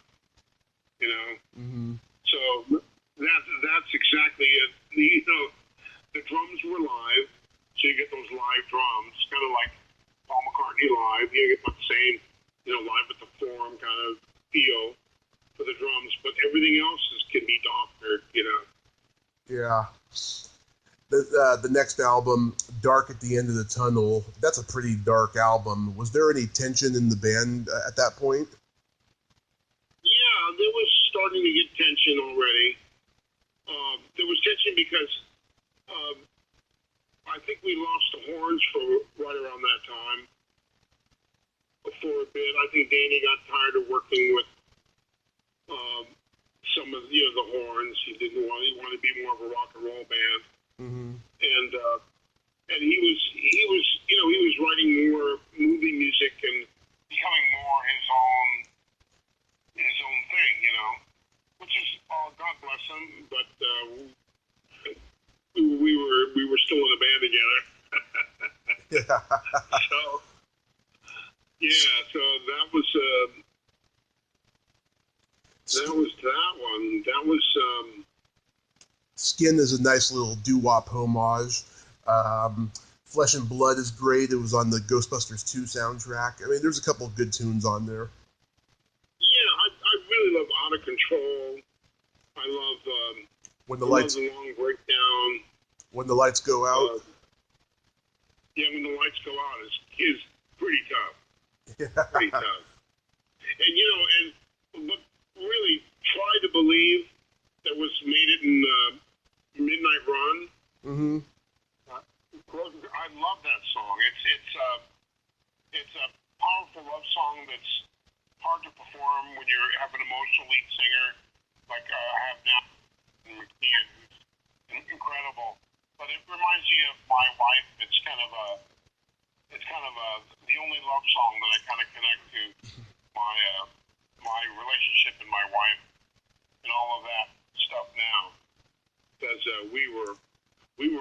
Mm-hmm. So that's exactly it. The drums were live, so you get those live drums, kind of like Paul McCartney live. You get the same, live at the Forum kind of feel for the drums, but everything else can be doctored, Yeah. The next album, Dark at the End of the Tunnel, that's a pretty dark album. Was there any tension in the band at that point? Yeah, there was starting to get tension already. There was tension because I think we lost the horns for right around that time. For a bit, I think Danny got tired of working with some of the horns. He wanted to be more of a rock and roll band. Mm-hmm. And he was writing more movie music and becoming more his own thing, which is, God bless him, but we were still in a band together. Yeah. So yeah, so that was that one. That was Skin is a nice little doo-wop homage. Flesh and Blood is great. It was on the Ghostbusters 2 soundtrack. I mean, there's a couple of good tunes on there. Yeah, I really love Out of Control. I love When the I lights love the Long Breakdown. when the lights go out. Yeah, When the Lights Go Out is pretty tough. Yeah. Pretty tough. And but really, Try to Believe that was made it in Midnight Run. Mm-hmm. I love that song. It's a powerful love song that's hard to perform when you have an emotional lead singer like I have now, McKeon, who's incredible. But it reminds you of my wife. It's kind of the only love song that I kind of connect to my relationship and my wife and all of that stuff now. Because we were tainted,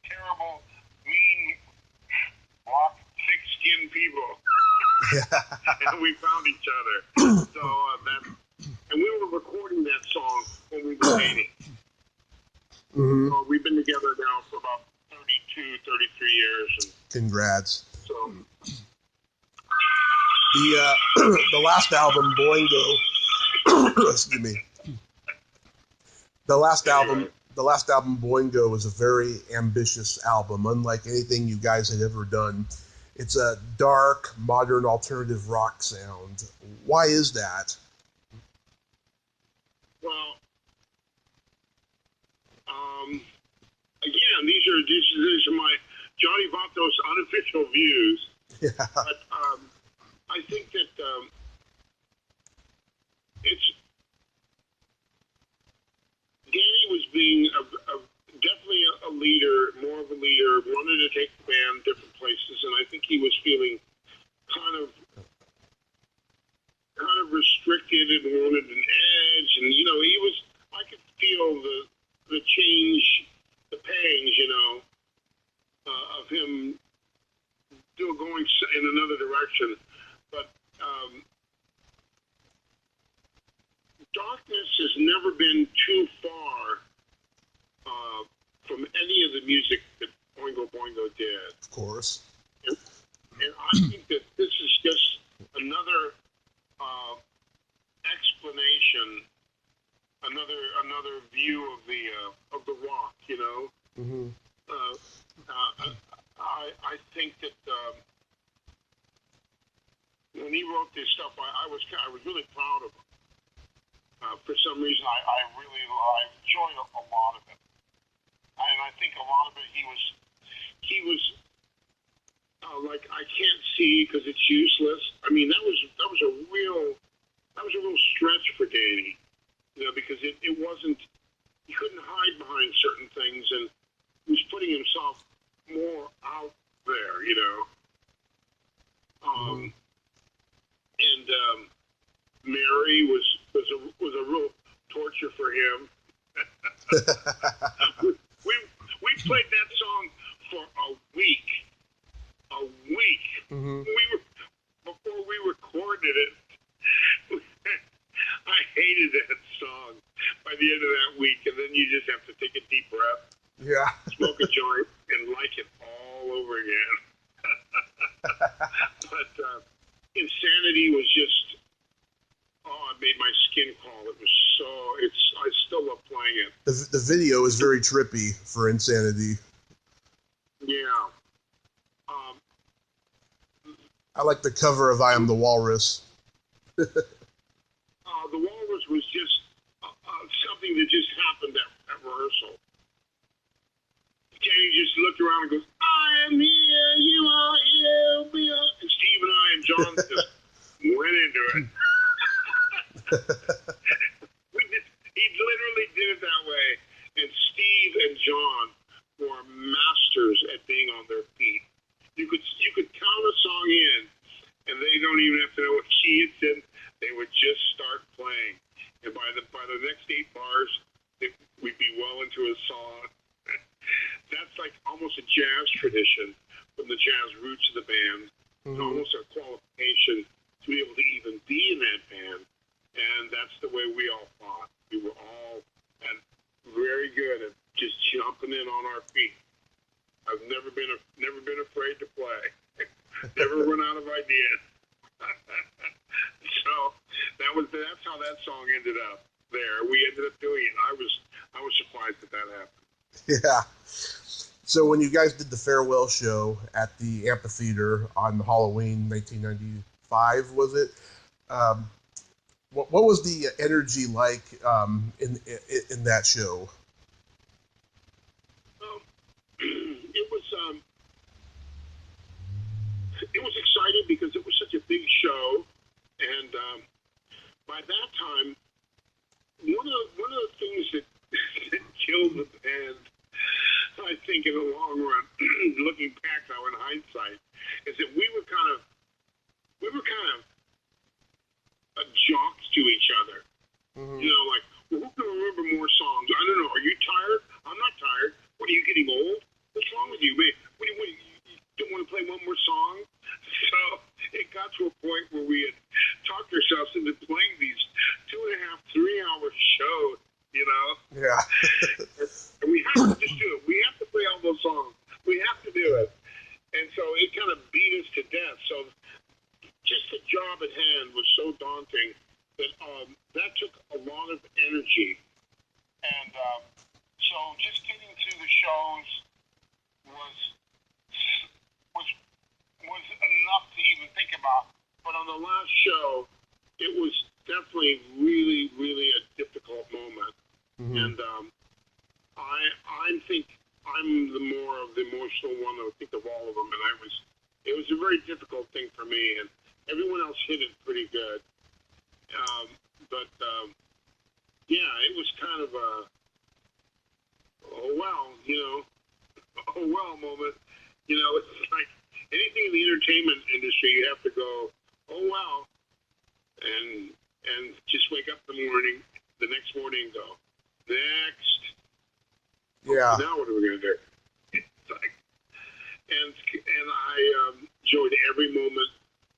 terrible, mean, rock, thick-skinned people. And we found each other. So and we were recording that song when we were dating. Mm-hmm. So we've been together now for about 32, 33 years. And Congrats. so The last album, Boingo. Excuse me. The last album, Boingo, was a very ambitious album, unlike anything you guys had ever done. It's a dark, modern, alternative rock sound. Why is that? Well, again, these are my Johnny Vatos unofficial views. Yeah. But I think that it's Danny was being definitely a leader, more of a leader, wanted to take the band different places, and I think he was feeling kind of restricted and wanted an edge, and I could feel the change, the pangs, of him still going in another direction, but Darkness has never been too far from any of the music that Oingo Boingo did. Of course. And I think that this is just another explanation, another view of the rock. Mm-hmm. I think that when he wrote this stuff, I was really proud of him. For some reason, I enjoyed a lot of it, and I think a lot of it he was like, I can't see because it's useless. I mean, that was a real stretch for Danny, because it wasn't, he couldn't hide behind certain things, and he was putting himself more out there, Mm-hmm. And Mary was a real torture for him. we played that song for a week. Mm-hmm. Before we recorded it. I hated that song by the end of that week, and then you just have to take a deep breath, Yeah. smoke a joint, and like it all over again. But Insanity was just, it made my skin crawl. It was I still love playing it. The video is very trippy for Insanity. Yeah. I like the cover of I Am the Walrus. The Walrus was just something that just happened at rehearsal. Kenny just looked around and goes, I am here, you are here, we are. And Steve and I and John just went into it. He literally did it that way. And Steve and John were masters at being on their feet. You could count a song in, and they don't even have to know what key it's in. They would just start playing, and by the next 8 bars, we'd be that song ended up there. We ended up doing it. I was surprised that happened. Yeah. So when you guys did the farewell show at the amphitheater on Halloween 1995, was it? What was the energy like in that show? It was exciting because it was such a big show, and by that time, one of the things that killed the band, I think, in the long run, looking back now in hindsight, is that we were kind of jocks to each other. Mm-hmm. You know, like, well, who can remember more songs? I don't know. Are you tired? I'm not tired. What, are you getting old? What's wrong with you? What, you don't want to play one more song? So it got to a point where we had talked ourselves into playing these 2.5, 3-hour shows, you know? Yeah. And we have to just do it. We have to play all those songs. We have to do it. And so it kind of beat us to death. So just the job at hand was so daunting that that took a lot of energy. And so just getting through the shows was enough to even think about. But on the last show, it was definitely really, really a difficult moment. Mm-hmm. And I think I'm the more of the emotional one, I think, of all of them. And it was a very difficult thing for me. And everyone else hit it pretty good. Yeah, it was kind of a, oh well moment. You know, it's like anything in the entertainment industry, you have to go, oh well, and just wake up in the morning, the next morning, and go, next. Yeah. Now what are we going to do? It's like, and I enjoyed every moment,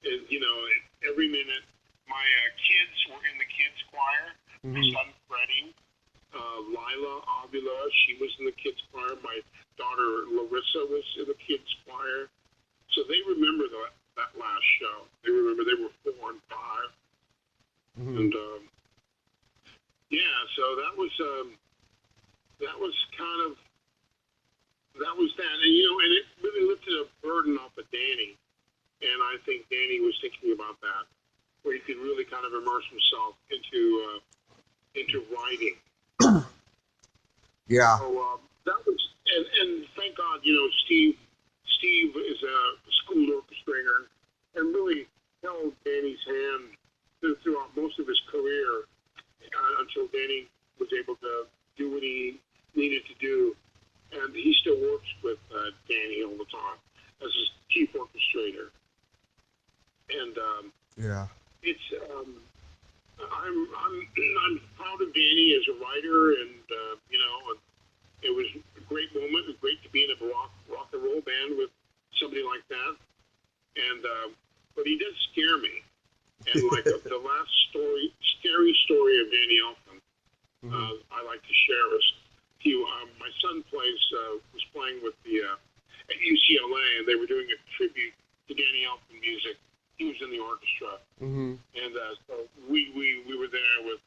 and, you know, every minute. My kids were in the kids choir. Mm-hmm. My son Freddie, Lila Avila, she was in the kids choir. My daughter Larissa was in the kids choir. So they remember that last show. They remember they were 4 and 5. Mm-hmm. And yeah, so that was that. And, you know, and it really lifted a burden off of Danny. And I think Danny was thinking about that, where he could really kind of immerse himself into writing. Yeah. So that was, and thank God, you know, Steve is a school orchestrator and really held Danny's hand throughout most of his career until Danny was able to do what he needed to do. And he still works with Danny all the time as his chief orchestrator. And yeah, it's I'm proud of Danny as a writer, and you know, it was a great moment. It was great to be in a rock and roll band with somebody like that. And but he does scare me. And like the last scary story of Danny Elfman, mm-hmm. I like to share is my son was playing with the at UCLA, and they were doing a tribute to Danny Elfman music. He was in the orchestra, mm-hmm. and so we were there with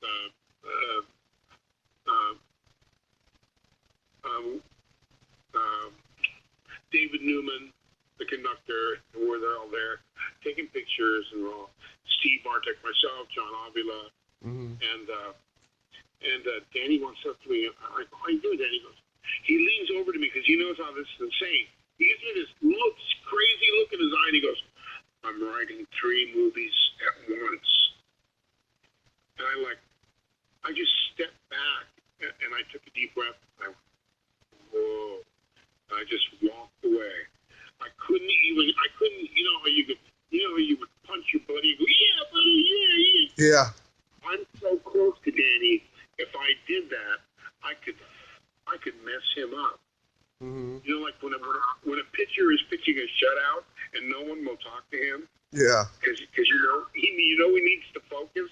David Newman, the conductor, and we're all there taking pictures, and all Steve Bartek, myself, John Avila, mm-hmm. and Danny wants up to me. I'm like, how you doing, Danny? He leans over to me because he knows how this is insane. He gives me this crazy look in his eye, and he goes, I'm writing 3 movies at once. And I just stepped back, and I took a deep breath. And I went, whoa. And I just walked away. I couldn't, you know how you would punch your buddy and go, yeah, buddy, yeah. Yeah. I'm so close to Danny. If I did that, I could mess him up. Mm-hmm. You know, like when a pitcher is pitching a shutout and no one will talk to him. Yeah. Because he needs to focus.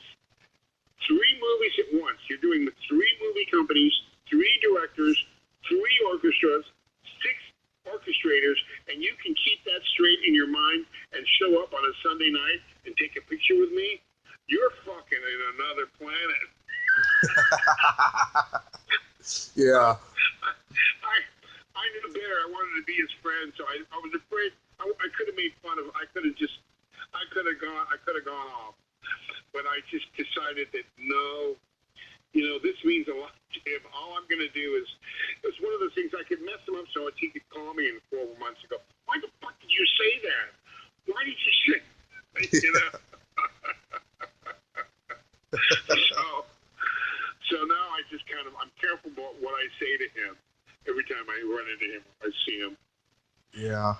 3 movies at once. You're doing with 3 movie companies, 3 directors, 3 orchestras, 6 orchestrators, and you can keep that straight in your mind and show up on a Sunday night and take a picture with me. You're fucking in another planet. Yeah. I knew better. I wanted to be his friend, so I was afraid. I could have made fun of. I could have gone off, but I just decided that no. This means a lot to him. All I'm going to do is, it's one of those things I could mess him up so he could call me in 4 months and go, why the fuck did you say that? Why did you say, So now I just I'm careful about what I say to him every time I run into him, I see him. Yeah.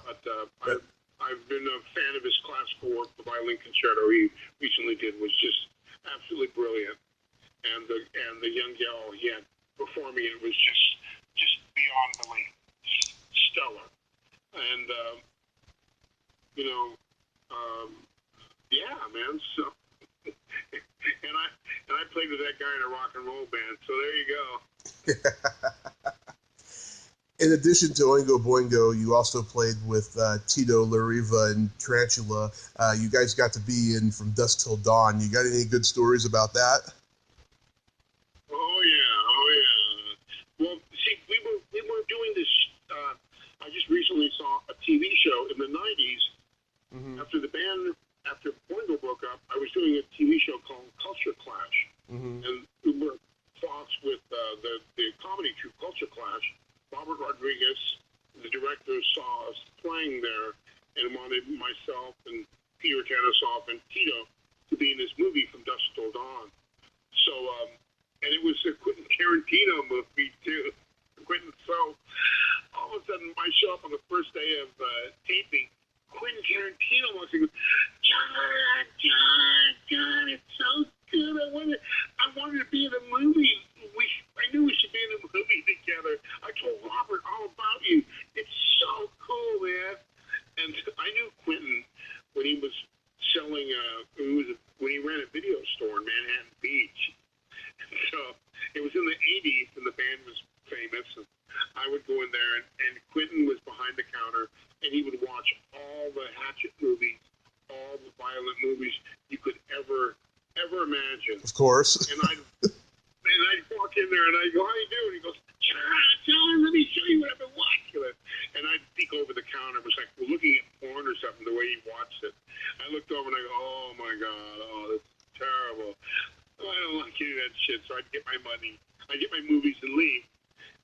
But I've been a fan of his classical work. The violin concerto he recently did was just absolutely brilliant. And the young gal he had performing it was just beyond belief, stellar. And yeah, man. So and I played with that guy in a rock and roll band. So there you go. In addition to Oingo Boingo, you also played with Tito Larriva and Tarantula. You guys got to be in From Dusk Till Dawn. You got any good stories about that? Oh yeah. Well, see, we were doing this. I just recently saw a TV show in the '90s. Mm-hmm. After Boingo broke up, I was doing a TV show called Culture Clash, mm-hmm. and we were Fox with the comedy troupe Culture Clash. Robert Rodriguez, the director, saw us playing there and wanted myself and Peter Tanasoff and Tito to be in this movie From Dusk Till Dawn. So, and it was a Quentin Tarantino movie too. So all of a sudden, I show up on the first day of taping. Quentin Tarantino wants to go, John, it's so good. I wanted to be in a movie. I knew we should be in a movie together. I told Robert all about you. It's so cool, man. And I knew Quentin when he was selling, when he ran a video store in Manhattan Beach. So it was in the 80s, and the band was famous. And I would go in there, and Quentin was behind the counter, and he would watch all the Hatchet movies, all the violent movies you could ever imagine. Of course. And I'd walk in there, and I'd go, how you doing? He goes, John, let me show you what I've been watching. And I'd peek over the counter. It was like we're looking at porn or something, the way he watched it. I looked over, and I go, oh, my God, that's terrible. Oh, I don't like any of that shit. So I'd get my money. I'd get my movies and leave.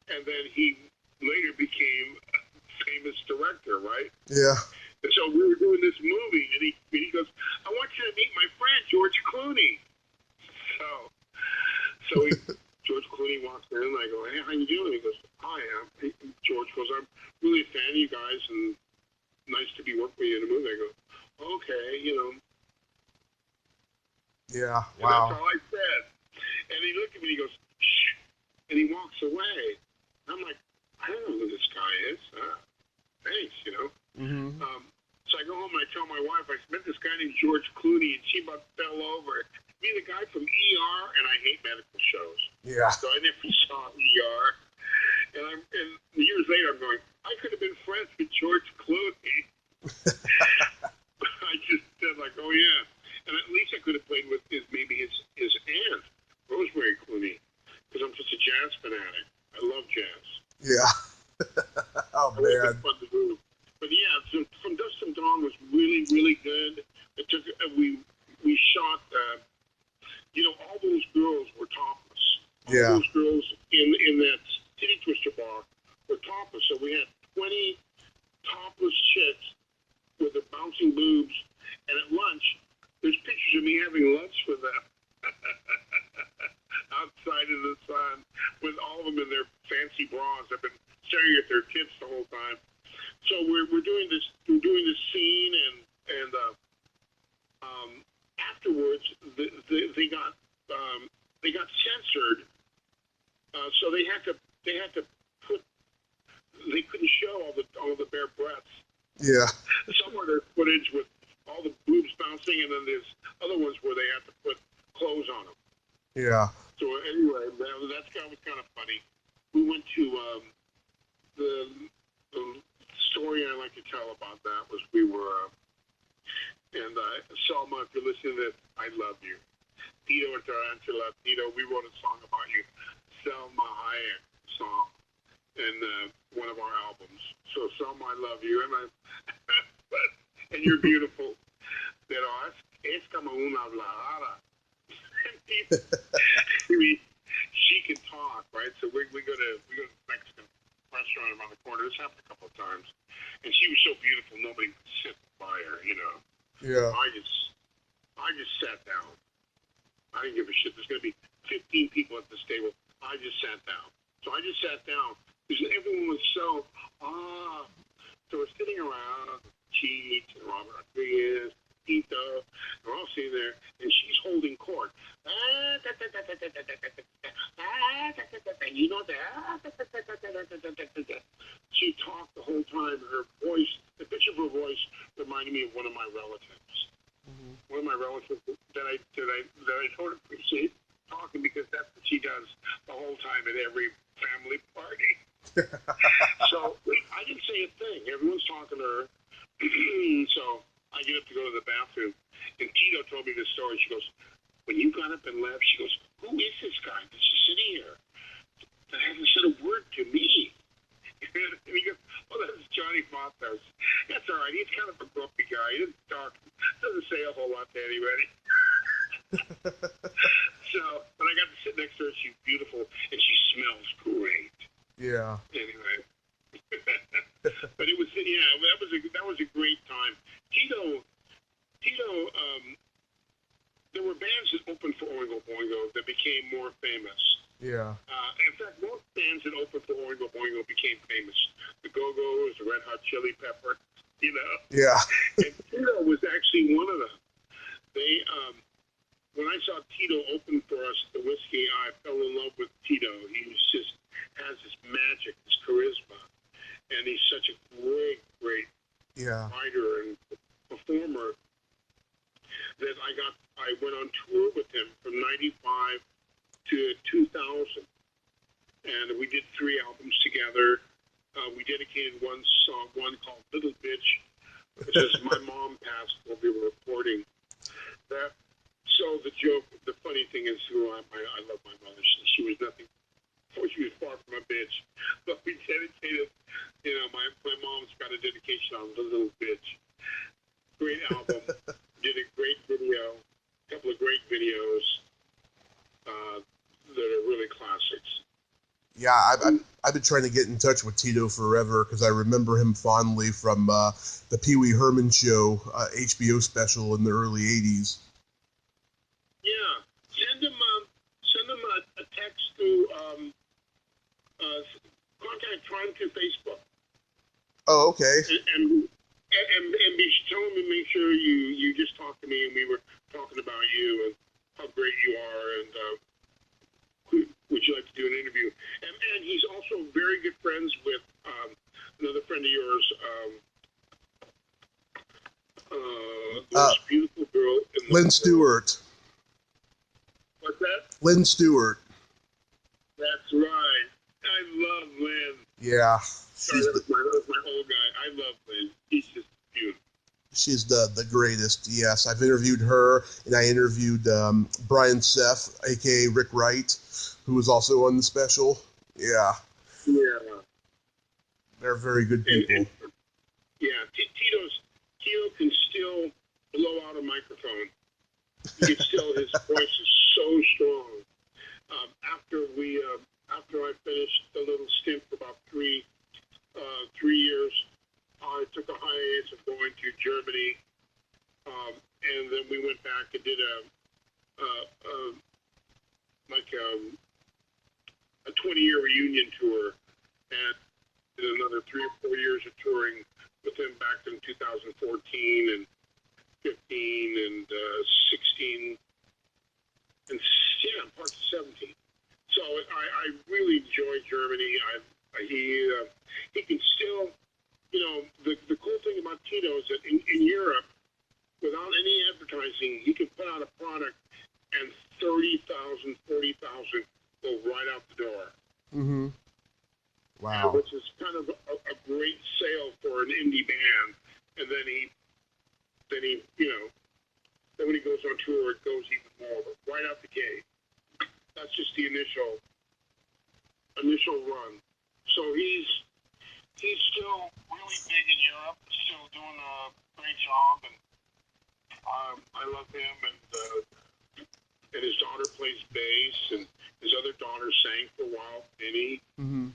And then he later became a famous director, right? Yeah. And so we were doing this movie, and he goes, I want you to meet my friend, George Clooney. So George Clooney walks in, and I go, hey, how you doing? He goes, hi, George goes, I'm really a fan of you guys, and nice to be working with you in a movie. I go, okay, Yeah, and wow. that's all I said. And he looked at me, and he goes, shh, and he walks away. I'm like, I don't know who this guy is. Thanks, Mm-hmm. So I go home and I tell my wife I met this guy named George Clooney, and she about fell over. Me, the guy from ER, and I hate medical shows. Yeah. So I never saw ER. And years later, I'm going, I could have been friends with George Clooney. I just said like, oh yeah. And at least I could have played with maybe his aunt, Rosemary Clooney, because I'm just a jazz fanatic. I love jazz. Yeah. Oh, man. Fun to do. But yeah, so From Dusk Till Dawn was really, really good. It took we shot. All those girls were topless. Yeah. All those girls in that Titty Twister bar were topless. So we had 20 topless chicks with their bouncing boobs. And at lunch, there's pictures of me having lunch with them outside in the sun with all of them in their fancy bras. I've been staring at their tits the whole time. So we're doing this scene, and afterwards they got censored, so they had to put, they couldn't show all the bare breasts. Yeah. Somewhere there's footage with all the boobs bouncing, and then there's other ones where they have to put clothes on them. Yeah. So anyway, that was kind of funny. We went to the story I like to tell about that was we were, and Selma, if you're listening to this, I love you. Tito and Tarantula. Tito, we wrote a song about you, Selma Hayek song, in one of our albums. So Selma, I love you, and you're beautiful. Pero es como una habladora. She can talk, right? So we go to the Mexican restaurant around the corner. This happened a couple of times, and she was so beautiful, nobody could sit by her, you know. Yeah. I just sat down. I didn't give a shit. There's going to be 15 people at this table. I just sat down. So I just sat down because everyone was so So we're sitting around, Cheech and Robert Rodriguez, Tito. We're all sitting there, and she's holding court. You know that? She talked the whole time. Her voice, the pitch of her voice, reminded me of one of my relatives. Mm-hmm. One of my relatives that I sort of appreciate talking because that's what she does the whole time at every family party. So I didn't say a thing. Everyone's talking to her. So I get up to go to the bathroom, and Tito told me this story. She goes, when you got up and left, she goes, who is this guy that's just sitting here that hasn't said a word to me? And he goes, well, that's Johnny Vatos. That's all right. He's kind of a grumpy guy. He doesn't talk, doesn't say a whole lot to anybody. So, but I got to sit next to her. She's beautiful, and she smells great. Yeah. Anyway. But it was, that was a great time. Tito, there were bands that opened for Oingo Boingo that became more famous. Yeah. In fact, most bands that opened for Oingo Boingo became famous. The Go-Go's, the Red Hot Chili Pepper, you know. Yeah. And Tito was actually one of them. They, when I saw Tito open for us at the Whiskey, I fell in love with Tito. He was just has this magic, this charisma, and he's such a great writer and performer that I went on tour with him from '95 to 2000, and we did 3 albums together. We dedicated one called Little Bitch, which is my mom passed while we were recording that. So the funny thing is, I love my mother. She was nothing. She was far from a bitch. But we dedicated, my mom's got a dedication on The Little Bitch. Great album. Did a great video. A couple of great videos that are really classics. Yeah, I've been trying to get in touch with Tito forever because I remember him fondly from the Pee Wee Herman Show HBO special in the early 80s. Yeah. Send him a text to contact through Facebook. Oh, okay. And tell him to make sure you just talked to me and we were talking about you and how great you are and would you like to do an interview? And he's also very good friends with another friend of yours, this beautiful girl. Lynn Stewart. What's that? Lynn Stewart. That's right. I love Lynn. Yeah. That was my old guy. I love Lynn. She's just beautiful. She's the greatest, yes. I've interviewed her, and I interviewed Brian Seth, a.k.a. Rick Wright, who was also on the special. Yeah. Yeah. They're very good people. Tito can still blow out a microphone. He can still, his voice is so strong. After I finished a little stint for about 3 years, I took a hiatus of going to Germany, and then we went back and did a 20-year reunion tour, and did another 3 or 4 years of touring with him back in 2014 and 15 and 16 and parts of 17. So I really enjoy Germany. He can still, the cool thing about Tito is that in Europe, without any advertising, he can put out a product and 30,000, 40,000 go right out the door. Mm-hmm. Wow. Which is kind of a great sale for an indie band. And then he when he goes on tour, it goes even more, but right out the gate. That's just the initial run. So he's still really big in Europe, still doing a great job, and I love him. And his daughter plays bass, and his other daughter sang for a while, Penny. Mm-hmm.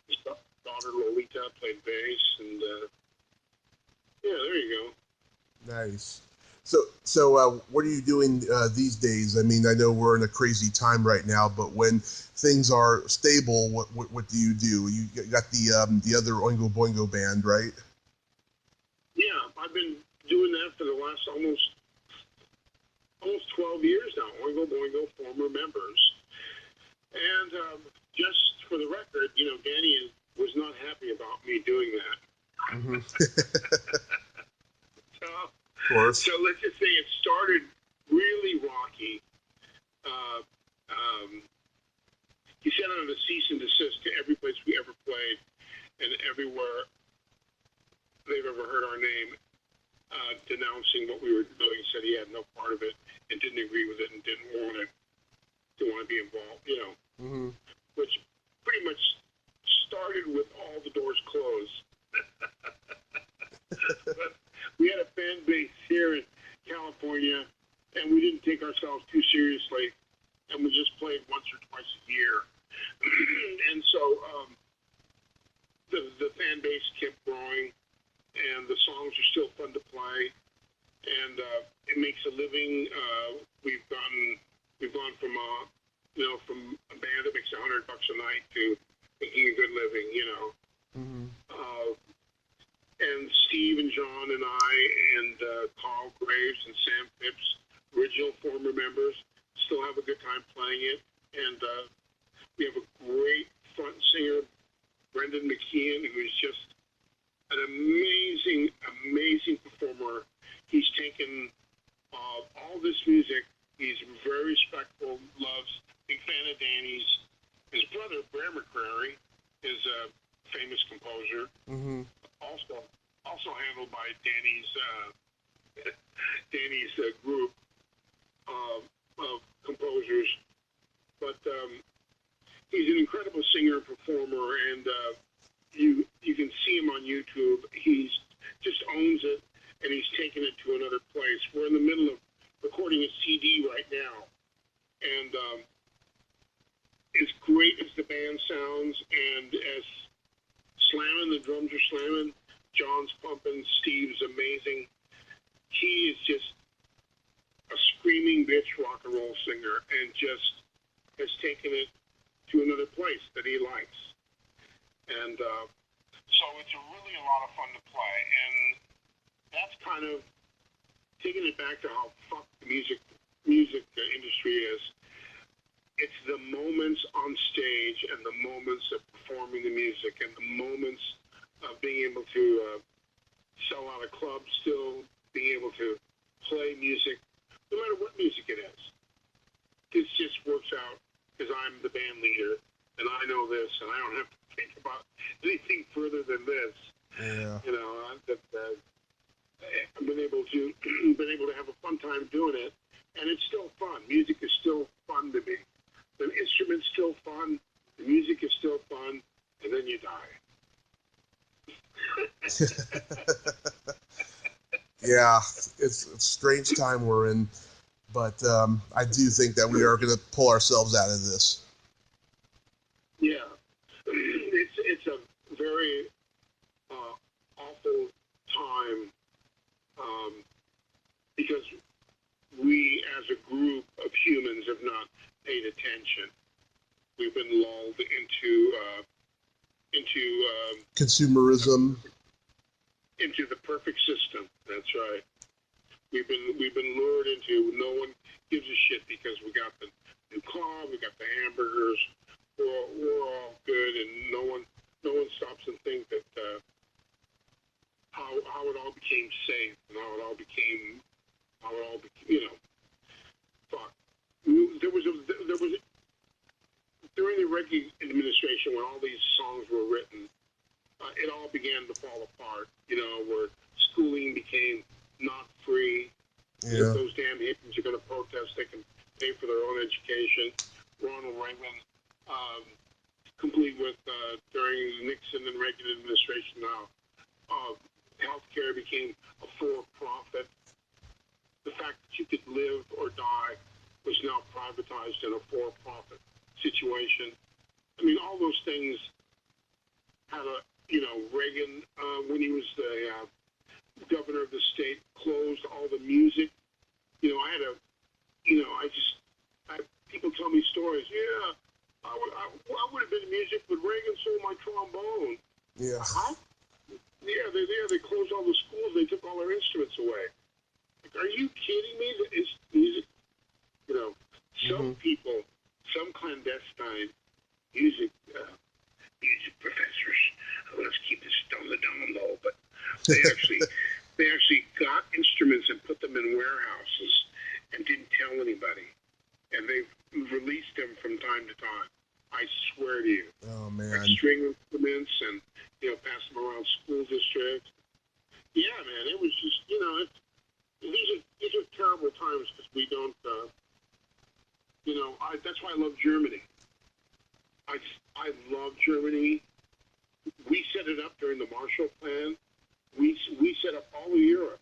His daughter Lolita played bass, and yeah, there you go. Nice. So what are you doing these days? I mean, I know we're in a crazy time right now, but when things are stable, what do you do? You got the other Oingo Boingo band, right? Yeah, I've been doing that for the last almost 12 years now. Oingo Boingo, former members, and just for the record, Danny was not happy about me doing that. Mm-hmm. Of course. So let's just say it started really rocky. He sent out a cease and desist to every place we ever played, and everywhere they've ever heard our name, denouncing what we were doing. Said he had no part of it and didn't agree with it and didn't want to be involved. Mm-hmm. Which pretty much started with all the doors closed. But we had a fan base here in California, and we didn't take ourselves too seriously, and we just played once or twice a year. And so the fan base kept growing, and the songs are still fun to play, and it makes a living. We've gone from from a band that makes $100 a night to making a good living, Mm-hmm. And Steve and John and I and Carl Graves and Sam Phipps, original former members, still have a good time playing it. And we have a great front singer, Brendan McKeon, who is just an amazing, amazing performer. He's taken all this music. He's very respectful, loves, big fan of Danny's. His brother, Bram McCrary, is a famous composer. Mm-hmm. Also handled by Danny's group of composers. But he's an incredible singer and performer, and you can see him on YouTube. He's just owns it, and he's taken it to another place. We're in the middle of recording a CD right now, and as great as the band sounds, and as slamming, the drums are slamming, John's pumping, Steve's amazing. He is just a screaming bitch rock and roll singer, and just has taken it to another place that he likes. And so it's really a lot of fun to play, and that's kind of taking it back to how fucked the music industry is. It's the moments on stage and the moments of performing the music and the moments of being able to sell out a club, still being able to play music, no matter what music it is. This just works out because I'm the band leader and I know this, and I don't have to think about anything further than this. Yeah. I've been able to have a fun time doing it, and it's still fun. Music is still fun to me. The instrument's still fun. The music is still fun, and then you die. Yeah, it's a strange time we're in, but I do think that we are going to pull ourselves out of this. Yeah, it's a very awful time because we, as a group of humans, have not paid attention. We've been lulled into consumerism, into the perfect system. That's right. We've been lured into no one gives a shit because we got the new car, we got the hamburgers, we're all good, and no one stops and think that how it all became safe and how it all became fuck. There was during the Reagan administration when all these songs were written, it all began to fall apart. Where schooling became not free. Yeah. If those damn hippies are going to protest, they can pay for their own education. Ronald Reagan, complete with during the Nixon and Reagan administration now, healthcare became a for-profit. The fact that you could live or die was now privatized in a for-profit situation. I mean, all those things had a, Reagan, when he was the governor of the state, closed all the music. I had people tell me stories. Yeah, I would have been in music, but Reagan sold my trombone. Yeah. Huh? Yeah, they closed all the schools. They took all our instruments away. Like, are you kidding me? That is music. Some people, some clandestine music professors. Let's keep this on the down low, but they actually got instruments and put them in warehouses and didn't tell anybody, and they've released them from time to time. I swear to you. Oh man. Like string instruments and pass them around school districts. Yeah, man, it was just these are terrible times because we don't. That's why I love Germany. I love Germany. We set it up during the Marshall Plan. We set up all of Europe.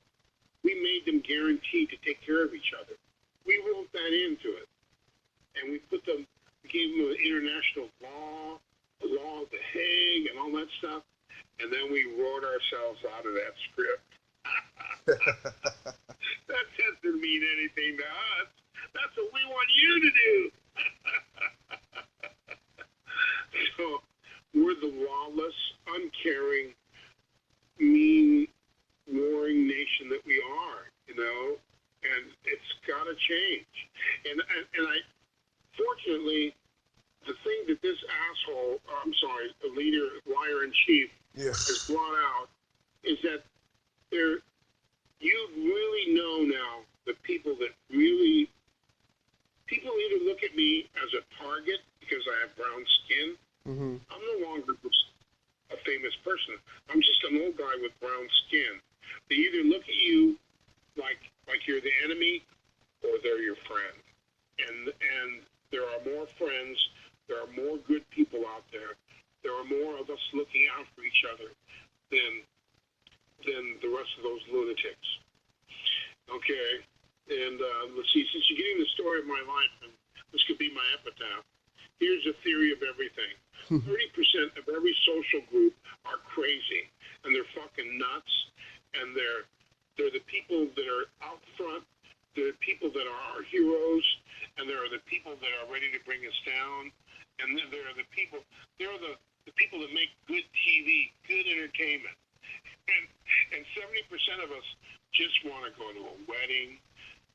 We made them guaranteed to take care of each other. We wrote that into it, and we gave them an international law, the law of the Hague, and all that stuff. And then we wrote ourselves out of that script. That doesn't mean anything to us. That's what we want you to do. So we're the lawless, uncaring, mean, warring nation that we are, and it's got to change. And I, fortunately, the thing that this asshole, the leader, liar in chief, has brought out is that you really know now the people either look at me as a target because I have brown skin. I'm no longer a famous person. I'm just an old guy with brown skin. They either look at you like you're the enemy or they're your friend. And there are more friends. There are more good people out there. There are more of us looking out for each other than the rest of those lunatics. Okay? And let's see, since you're getting the story of my life, and this could be my epitaph, here's a theory of everything. 30% of every social group are crazy, and they're fucking nuts, and they're the people that are out front, they're the people that are our heroes, and there are the people that are ready to bring us down, and then there are the people that make good TV, good entertainment. And 70% of us just want to go to a wedding,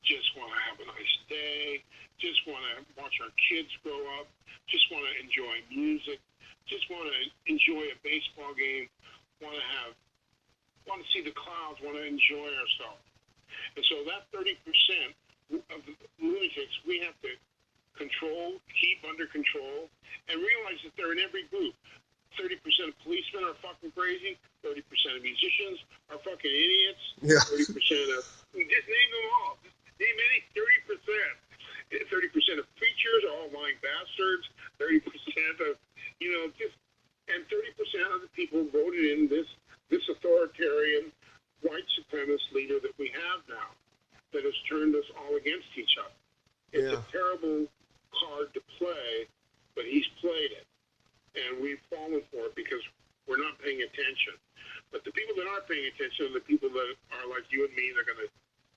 just want to have a nice day, just want to watch our kids grow up, just want to enjoy music, just want to enjoy a baseball game, want to see the clouds, want to enjoy ourselves. And so that 30% of the lunatics we have to keep under control, and realize that they're in every group. 30% of policemen are fucking crazy. 30% of musicians are fucking idiots. Yeah. 30% of, just name them all. Name any 30%. 30% of preachers are all lying bastards. 30% of, and 30% of the people voted in this authoritarian white supremacist leader that we have now that has turned us all against each other. It's a terrible card to play, but he's played it. And we've fallen for it because we're not paying attention. But the people that are paying attention are the people that are like you and me. They're going to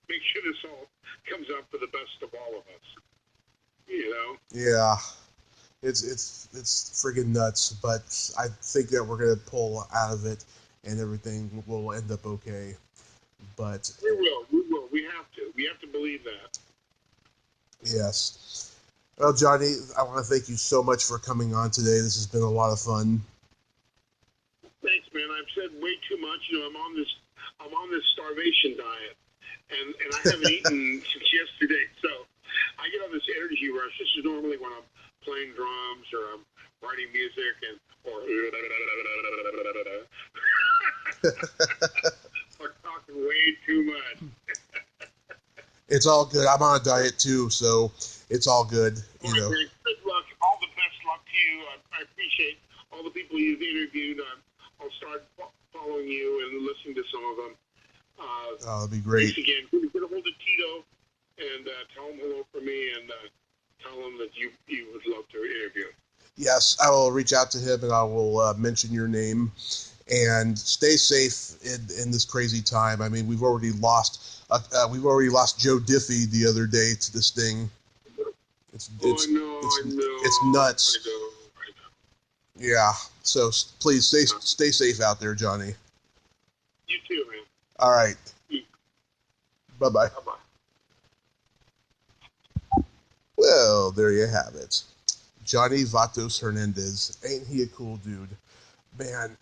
make sure this all comes out for the best of all of us. Yeah. It's friggin' nuts, but I think that we're going to pull out of it and everything will end up okay. But we will. We have to believe that. Yes. Well, Johnny, I want to thank you so much for coming on today. This has been a lot of fun. Thanks, man. I've said way too much. I'm on this starvation diet, and I haven't eaten since yesterday. So I get on this energy rush. This is normally when I'm playing drums or I'm writing music or talking way too much. It's all good. I'm on a diet too, so it's all good. All right, man. Good luck. All the best luck to you. I appreciate all the people you've interviewed. I'll start following you and listening to some of them. That'd be great. Thanks again. Get a hold of Tito and tell him hello for me and tell him that you would love to interview him. Yes, I will reach out to him and I will mention your name. And stay safe in this crazy time. I mean, we've already lost Joe Diffie the other day to this thing. It's nuts. I know. Yeah. So please stay safe out there, Johnny. You too, man. All right. Bye bye. Bye bye. Well, there you have it. Johnny Vatos Hernandez. Ain't he a cool dude? Man,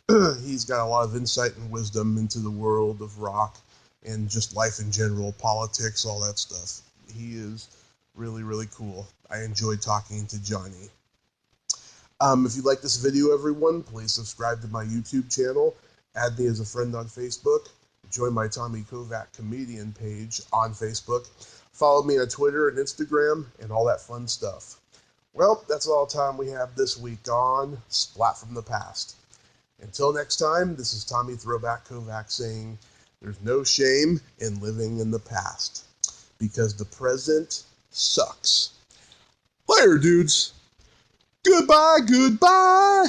he's got a lot of insight and wisdom into the world of rock and just life in general, politics, all that stuff. He is really, really cool. I enjoyed talking to Johnny. If you like this video, everyone, please subscribe to my YouTube channel, add me as a friend on Facebook, join my Tommy Kovac comedian page on Facebook, follow me on Twitter and Instagram, and all that fun stuff. Well, that's all the time we have this week on Splat from the Past. Until next time, this is Tommy Throwback Kovac saying, there's no shame in living in the past, because the present sucks. Later, dudes. Goodbye, goodbye.